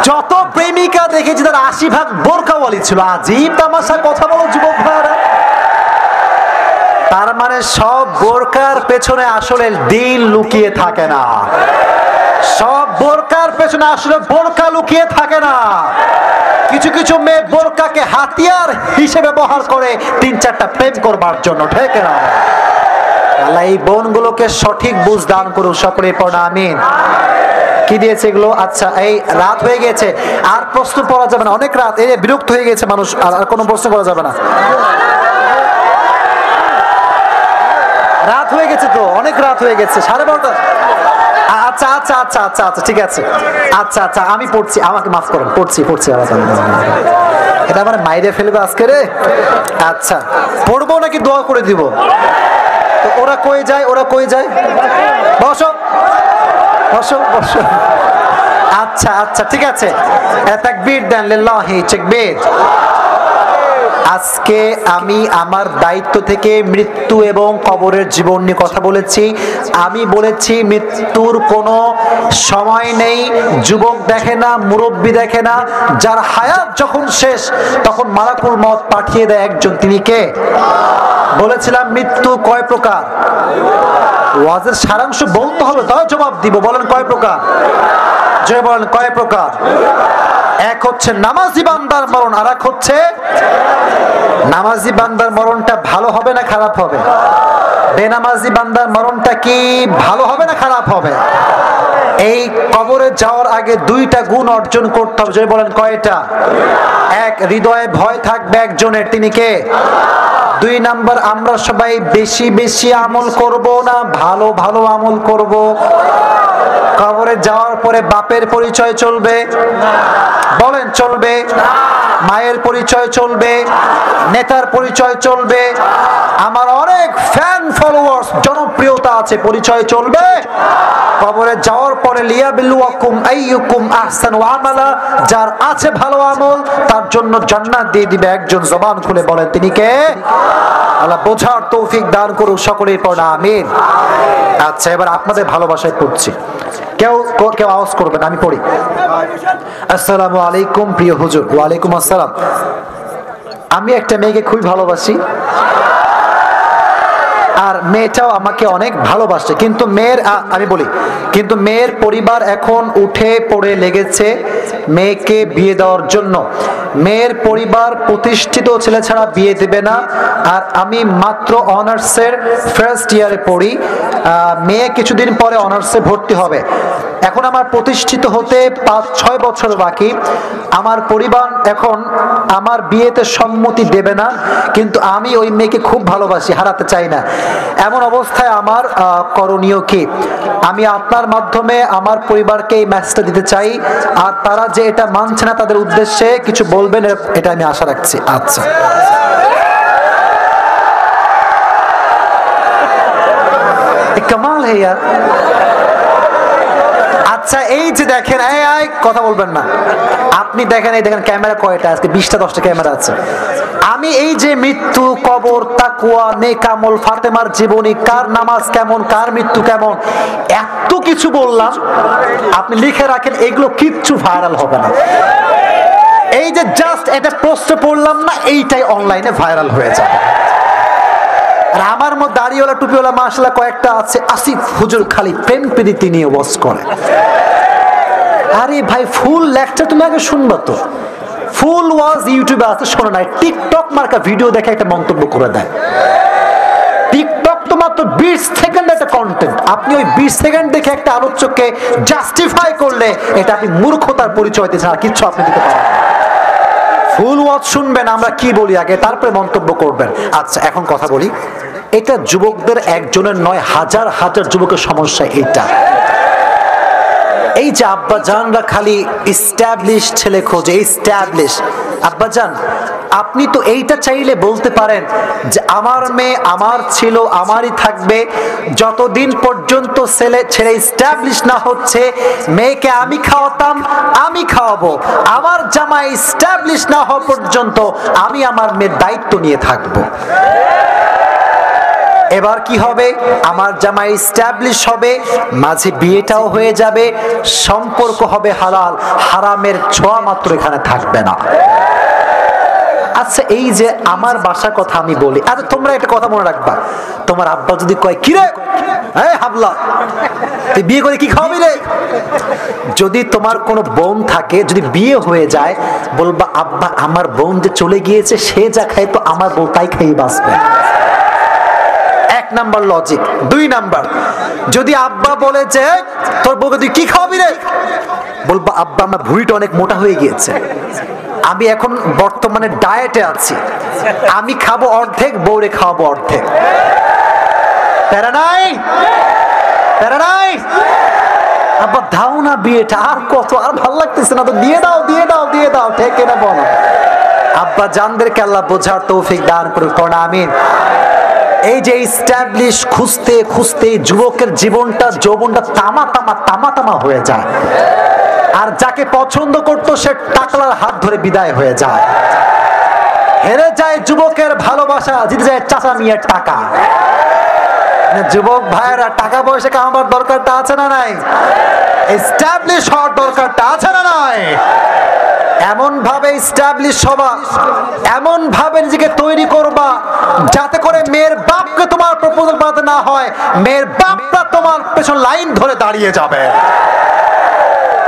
যত প্রেমিকা দেখেছি তার 80% বোরকাওয়ালি ছিল। আজীব তামাশা, কথা বলো যুবক ভাইরা। তার মানে সব বোরকার পেছনে আসলে দিন লুকিয়ে থাকে না, সব বোরকার পেছনে আসলে বোরকা লুকিয়ে থাকে না। কিছু কিছু মেয়ে বোরকাকে হাতিয়ার হিসেবে ব্যবহার করে 3-4টা প্রেম করবার জন্য, ঠিক না? আল্লাহ এই বোনগুলোকে সঠিক বুঝ দান করুন, সকলে পড়া আমিন। কি দিয়েছে এগুলো? আচ্ছা, এই রাত হয়ে গেছে, আর প্রশ্ন পড়া যাবে না, অনেক রাত, এই বিরক্ত হয়ে গেছে মানুষ, আর কোনো প্রশ্ন করা যাবে না। রাত হয়ে গেছে তো, অনেক রাত হয়ে গেছে, 12:30। আচ্ছা আচ্ছা আচ্ছা আচ্ছা আচ্ছা, ঠিক আছে। আচ্ছা আচ্ছা, আমি পড়ছি, আমাকে মাফ করুন, পড়ছি। এটা আমার মাইরে ফেলবে আজকে রে। আচ্ছা, পড়বো নাকি দোয়া করে দিব? তো ওরা কই যায়? বসো বসো বসো। আচ্ছা আচ্ছা, ঠিক আছে, তাকবীর দেন, লিল্লাহি তাকবীর। আজকে আমি আমার দায়িত্ব থেকে মৃত্যু এবং কবরের জীবন নিয়ে কথা বলেছি। আমি বলেছি মৃত্যুর কোনো সময় নেই, যুবক দেখে না, মুরব্বী দেখে না, যার হায়াত যখন শেষ তখন মালাকুল মউত পাঠিয়ে দেয় একজন, তিনি কে? বলেছিলাম মৃত্যু কয় প্রকার? ওয়াজের সারাংশ বলতে হবে, তাও জবাব দিব। বলেন কয় প্রকার? যে বলেন কয় প্রকার? এক হচ্ছে নামাজি বান্দার মরণ, আর এক হচ্ছে নামাজি বান্দার মরণটা ভালো হবে না খারাপ হবে? বেনামাজি বান্দার মরণটা কি ভালো হবে না খারাপ হবে? এই কবরে যাওয়ার আগে দুইটা গুণ অর্জন করতে হবে। যে বলেন কয়টা? এক, হৃদয়ে ভয় থাকবে একজনের, তিনি কে? দুই নাম্বার, আমরা সবাই বেশি বেশি আমল করব না ভালো ভালো আমল করব? কবরে যাওয়ার পরে বাপের পরিচয় চলবে? বলেন চলবে? মায়ের পরিচয় চলবে? নেতার পরিচয় চলবে? আমার অনেক ফ্যান ফলোয়ার্স, জনপ্রিয়তা আছে, পরিচয় চলবে? কবরে যাওয়ার পরে লিয়াবিলুয়াকুম আইয়ুকুম আহসানু আমালা, যার আছে ভালো আমল তার জন্য জান্নাত দিয়ে দিবে একজন। জবান খুলে বলেন তিনি কে? আল্লাহ বোঝার তৌফিক দান করুন সকলেই পড়া আমিন। আচ্ছা, এবার আপনাদের ভালোবাসায় পড়ছি। কেউ কেউ আওয়াজ করবেন, আমি পড়ি। আসসালামু আলাইকুম প্রিয় হুজুর। ওয়ালাইকুম আসসালাম। আমি একটা মেয়েকে খুবই ভালোবাসি, আর মেয়েটাও আমাকে অনেক ভালোবাসে, কিন্তু মেয়ের আমি বলি কিন্তু মেয়ের পরিবার এখন উঠে পড়ে লেগেছে মেয়েকে বিয়ে দেওয়ার জন্য। মেয়ের পরিবার প্রতিষ্ঠিত ছেলে ছাড়া বিয়ে দেবে না, আর আমি মাত্র অনার্সের ফার্স্ট ইয়ারে পড়ি। মেয়ে কিছুদিন পরে অনার্সে ভর্তি হবে। এখন আমার প্রতিষ্ঠিত হতে 5-6 বছর বাকি। আমার পরিবার এখন আমার বিয়েতে সম্মতি দেবে না, কিন্তু আমি ওই মেয়েকে খুব ভালোবাসি, হারাতে চাই না। এমন অবস্থায় আমার করণীয় কি? আমি আপনার মাধ্যমে আমার পরিবারকে এই মেসেজটা দিতে চাই, আর তারা যে এটা মানছে না তাদের উদ্দেশ্যে কিছু বলবেন, এটা আমি আশা রাখছি। আচ্ছা, কামাল হে ইয়ার। আচ্ছা, এই যে দেখেন, কথা বলবেন না আপনি, দেখেন এই দেখেন ক্যামেরা কয়টা? আজকে 20টা-10টা ক্যামেরা আছে। আমি এই যে মৃত্যু, কবর, তাকওয়া, নেক আমল, ফাতেমার জীবনী, কার নামাজ কেমন, কার মৃত্যু কেমন, এত কিছু বললাম, আপনি লিখে রাখেন, এগুলো কিচ্ছু ভাইরাল হবে না। এই যে জাস্ট এটা পোস্টে পড়লাম না, এইটাই অনলাইনে ভাইরাল হয়ে যাবে। আর আমার মধ্যে দাড়িওয়ালা টুপিওয়ালা মাশাআল্লাহ কয়েকটা আছে, আসিফ হুজুর খালি প্রেম প্রীতি নিয়ে ওয়াজ করে। আরে ভাই, ফুল লেকচার তুমি আগে শুনবা তো। ফুল ওয়াজ ইউটিউবে আছে, শোনো না। টিকটক মার্কা ভিডিও দেখে একটা মন্তব্য করে দেয়। টিকটক তো মাত্র 20 সেকেন্ড একটা কন্টেন্ট, আপনি ওই 20 সেকেন্ড দেখে একটা আলোচককে জাস্টিফাই করলে এটা আপনি মূর্খতার পরিচয় দিচ্ছেন, আর কিচ্ছু আপনি দিতে পারেন। ফুল ওয়াজ শুনবেন আমরা কি বলি আগে, তারপরে মন্তব্য করবেন। আচ্ছা, এখন কথা বলি। এটা যুবকদের একজনের নয়, হাজার হাজার যুবকের সমস্যা এটা। এই যে আব্বাজানরা খালি ইস্টাবলিশ ছেলে খোঁজে, ইস্টাবলিশ। আব্বাজান, আপনি তো এইটা চাইলে বলতে পারেন যে আমার মেয়ে আমার ছিল, আমারই থাকবে, যতদিন পর্যন্ত ছেলে ইস্টাবলিশ না হচ্ছে মেয়েকে আমি খাওয়াতাম, আমি খাওয়াবো, আমার জামাই ইস্টাবলিশ না হওয়া পর্যন্ত আমি আমার মেয়ের দায়িত্ব নিয়ে থাকবো। এবার কি হবে? আমার জামাই এস্টাবলিশ হবে, মাঝে বিয়েটাও হয়ে যাবে, সম্পর্ক হবে হালাল, হারামের ছোঁয়া মাত্র এখানে থাকবে না। আচ্ছা, এই যে আমার বাসার কথা আমি বলি, আচ্ছা তোমরা একটা কথা মনে রাখবা, তোমার আব্বা যদি কয় কি রে হাবলা তুই বিয়ে করে কি খাওয়াবি রে, যদি তোমার কোনো বোন থাকে, যদি বিয়ে হয়ে যায়, বলবা আব্বা আমার বোন যে চলে গিয়েছে, সে যা খায় তো আমার বউ তাই খাইয়ে বাঁচবে। Number logic. 2 নাম্বার, যদি আব্বা বলে যে তোর বউকে তুই কি খাওয়াবি রে, বলবা আব্বা আমার ভুঁড়িটা অনেক মোটা হয়ে গিয়েছে, আমি এখন বর্তমানে ডায়েটে আছি, আমি খাবো অর্ধেক, বউরে খাওয়াবো অর্ধেক। প্যারা নাই, প্যারা নাই। আব্বা দাও না বিয়েটা, আর কত, আর ভালো লাগতেছে না তো, দিয়ে দাও দিয়ে দাও দিয়ে দাও, ঠিক না বলো? আব্বা জানদেরকে আল্লাহ বোঝার তৌফিক দান করুন, পড়া আমিন। এই যে এস্টাবলিশ খুঁজতে খুঁজতে যুবকের জীবনটা, যৌবনটা তামা তামা তামা তামা হয়ে যায়, আর যাকে পছন্দ করতো সে টাকলার হাত ধরে বিদায় হয়ে যায়। হেরে যায় যুবকের ভালোবাসা, জিতে যায় চাচা মিয়ার টাকা। যুবক ভাইয়েরা, টাকা পয়সা কামাবার দরকারটা আছে না নাই? এস্টাবলিশ হওয়ার দরকারটা আছে না নাই? এমন ভাবে এস্টাবলিশ হবা, এমন ভাবে নিজেকে তৈরি করবা যাতে করে মেয়ের বাপকে তোমার প্রপোজাল বানাতে না হয়, মেয়ের বাপটা তোমার পেছন লাইন ধরে দাঁড়িয়ে যাবে।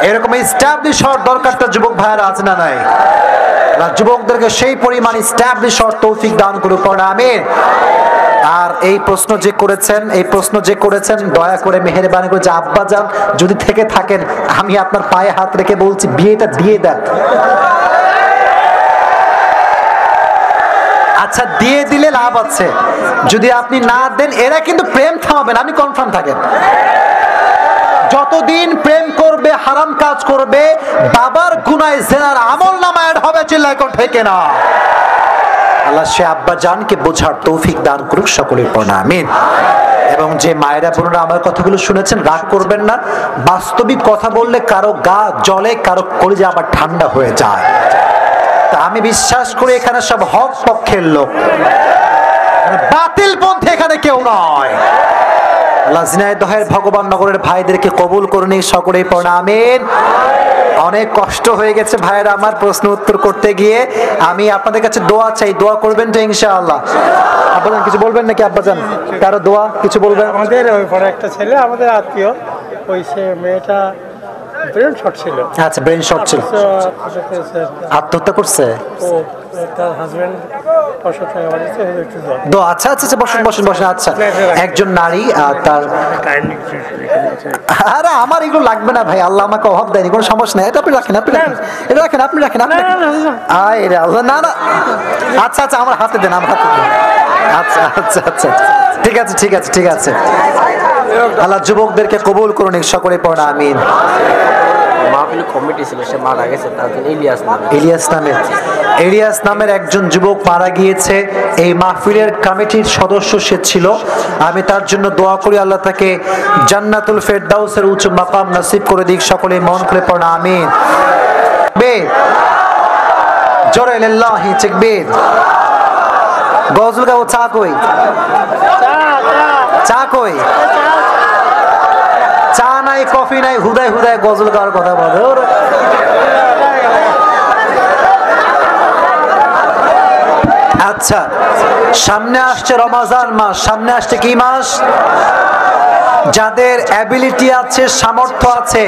এরকম এস্টাবলিশ হওয়ার দরকারটা যুবক ভাইয়েরা আছে না নাই? যুবকদেরকে সেই পরিমাণ এস্টাবলিশ হওয়ার তৌফিক দান করুক, পড়া আমিন। আর এই প্রশ্ন যে করেছেন দয়া করে মেহেরবানি করে, যে আব্বা যান যদি থেকে থাকেন, আমি আপনার পায়ে হাত রেখে বলছি বিয়েটা দিয়ে দেন। আচ্ছা, দিয়ে দিলে লাভ আছে, যদি আপনি না দেন এরা কিন্তু প্রেম থামাবেন, আপনি কনফার্ম থাকেন। যতদিন প্রেম করবে, হারাম কাজ করবে, বাবার গুনায় জেনার আমলনামায় অ্যাড হবে। চিল্লায় কোন ঠিক না? আল্লাহ সে আব্বা জানকে বোঝার তৌফিক দান করুক, সকলের পড়া আমিন। এবং যে মায়েরা বোনেরা আমার কথাগুলো শুনেছেন, রাগ করবেন না। বাস্তবিক কথা বললে কারো গা জ্বলে, কারো কলিজা আবার ঠান্ডা হয়ে যায়। তা আমি বিশ্বাস করি এখানে সব হক পক্ষের লোক, বাতিল পন্থী এখানে কেউ নয়। আল্লাহ ঝিনাইদহের ভগবান নগরের ভাইদেরকে কবুল করুন, সকলেই পড়া আমিন। অনেক কষ্ট হয়ে গেছে ভাইয়েরা আমার প্রশ্ন উত্তর করতে গিয়ে। আমি আপনাদের কাছে দোয়া চাই, দোয়া করবেন তো ইনশাআল্লাহ? আব্বাজান কিছু বলবেন নাকি? আব্বাজান কারো দোয়া কিছু বলবেন? আমাদের ওই পরে একটা ছেলে, আমাদের আত্মীয়, ওই সে মেয়েটা ব্রেন শট ছিল। আচ্ছা, ব্রেন শট ছিল, আত্মহত্যা করছে। তার হাজবেন্ড আচ্ছা আচ্ছা আচ্ছা, বসেন বসেন বসেন। আচ্ছা, একজন নারী তার, আরে আমার এগুলো লাগবে না ভাই, আল্লাহ আমাকে অভাব দেয়নি, কোনো সমস্যা নেই। এটা আপনি রাখেন, আপনি রাখেন, এটা রাখেন, আপনি রাখেন, আপনি আরে আল্লাহ, না না, আচ্ছা আচ্ছা, আমার হাতে দেন, আমার হাতে দেন। আচ্ছা আচ্ছা আচ্ছা, ঠিক আছে ঠিক আছে ঠিক আছে। আল্লাহ যুবকদেরকে কবুল করুন, সকলে পড়া আমিন। কমিটি ছিল, সে মারা গেছে, তার ইলিয়াস নামের একজন যুবক মারা গিয়েছে। এই মাহফিলের কমিটির সদস্য সে ছিল। আমি তার জন্য দোয়া করি, আল্লাহ তাকে জান্নাতুল ফেরদাউসের উচ্চ মাকাম নসিব করে দিক, সকলে মন খুলে পড়া আমিন। জোরে লিল্লাহি তাকবীর। গজল গাও, চা কই? চা কই? চা নাই, কফি নাই, হুদায় হুদায় গজল গাওয়ার কথা বলে। আচ্ছা, সামনে আসছে রমজান মাস, সামনে আসছে কি মাস? যাদের অ্যাবিলিটি আছে, সামর্থ্য আছে,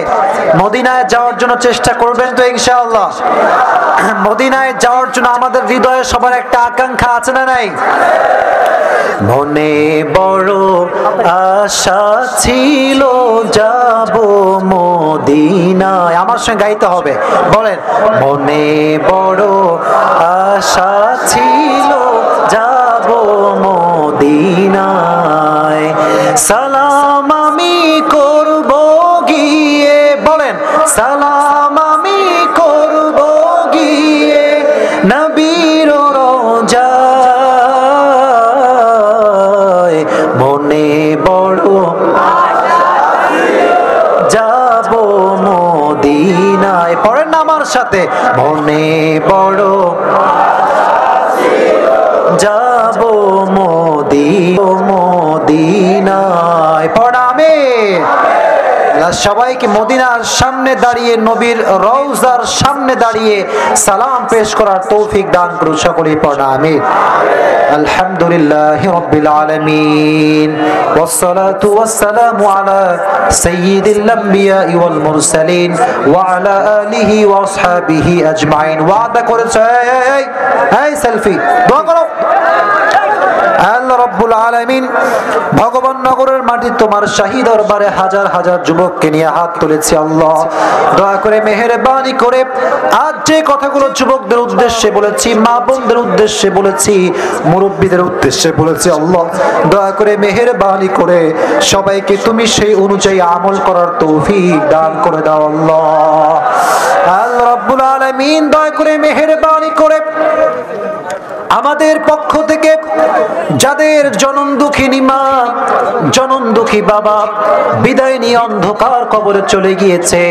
মদিনায় যাওয়ার জন্য চেষ্টা করবেন তো ইনশাআল্লাহ? মদিনায় যাওয়ার জন্য আমাদের হৃদয়ে সবার একটা আকাঙ্ক্ষা আছে না নাই? মনে বড় আশা ছিল যাব মদিনায়। আমার সঙ্গে গাইতে হবে, বলেন। মনে বড় আশা ছিল যাব মদিনায়, সালাম আমি করব গিয়ে, বলেন। সালাম আমি করব গিয়ে নবীর রওজায়, মনে বড় যাব মদিনায়। পড়েন না আমার সাথে, মনে বড় যাব মদিনায়। পড়ামে সবাইকে মদিনার সামনে দাঁড়িয়ে, নবীর রওজার সামনে দাঁড়িয়ে সালাম পেশ করার তৌফিক দান করুন, সকলেই পড়া আমিন। আলহামদুলিল্লাহি রাব্বিল আলামিন, ওয়াসসালাতু ওয়াসসালামু আলা সাইয়্যিদিল আমবিয়া ওয়াল মুরসালিন ওয়া আলা আলিহি ওয়া আসহাবিহি আজমাইন। ওয়াদা করেছে, এই সেলফি দোয়া করো। আল্লাহ রাব্বুল আলামিন ভগবান নগরের মাটি তোমার শাহী দরবারে হাজার হাজার যুবককে নিয়ে হাত তুলেছি। আল্লাহ দয়া করে মেহেরবানি করে আজ যে কথাগুলো যুবকদের উদ্দেশ্যে বলেছি, মা বোনদের উদ্দেশ্যে বলেছি, মুরব্বীদের উদ্দেশ্যে বলেছি, আল্লাহ দয়া করে মেহেরবানি করে সবাইকে তুমি সেই অনুযায়ী আমল করার তৌফিক দান করে দাও। আল্লাহ আল্লাহ রাব্বুল আলামিন দয়া করে মেহেরবানি করে আমাদের পক্ষ থেকে যাদের জনন দুঃখিনী মা, জনন দুঃখী বাবা বিদায় নিয়ে অন্ধকার কবরে চলে গিয়েছে,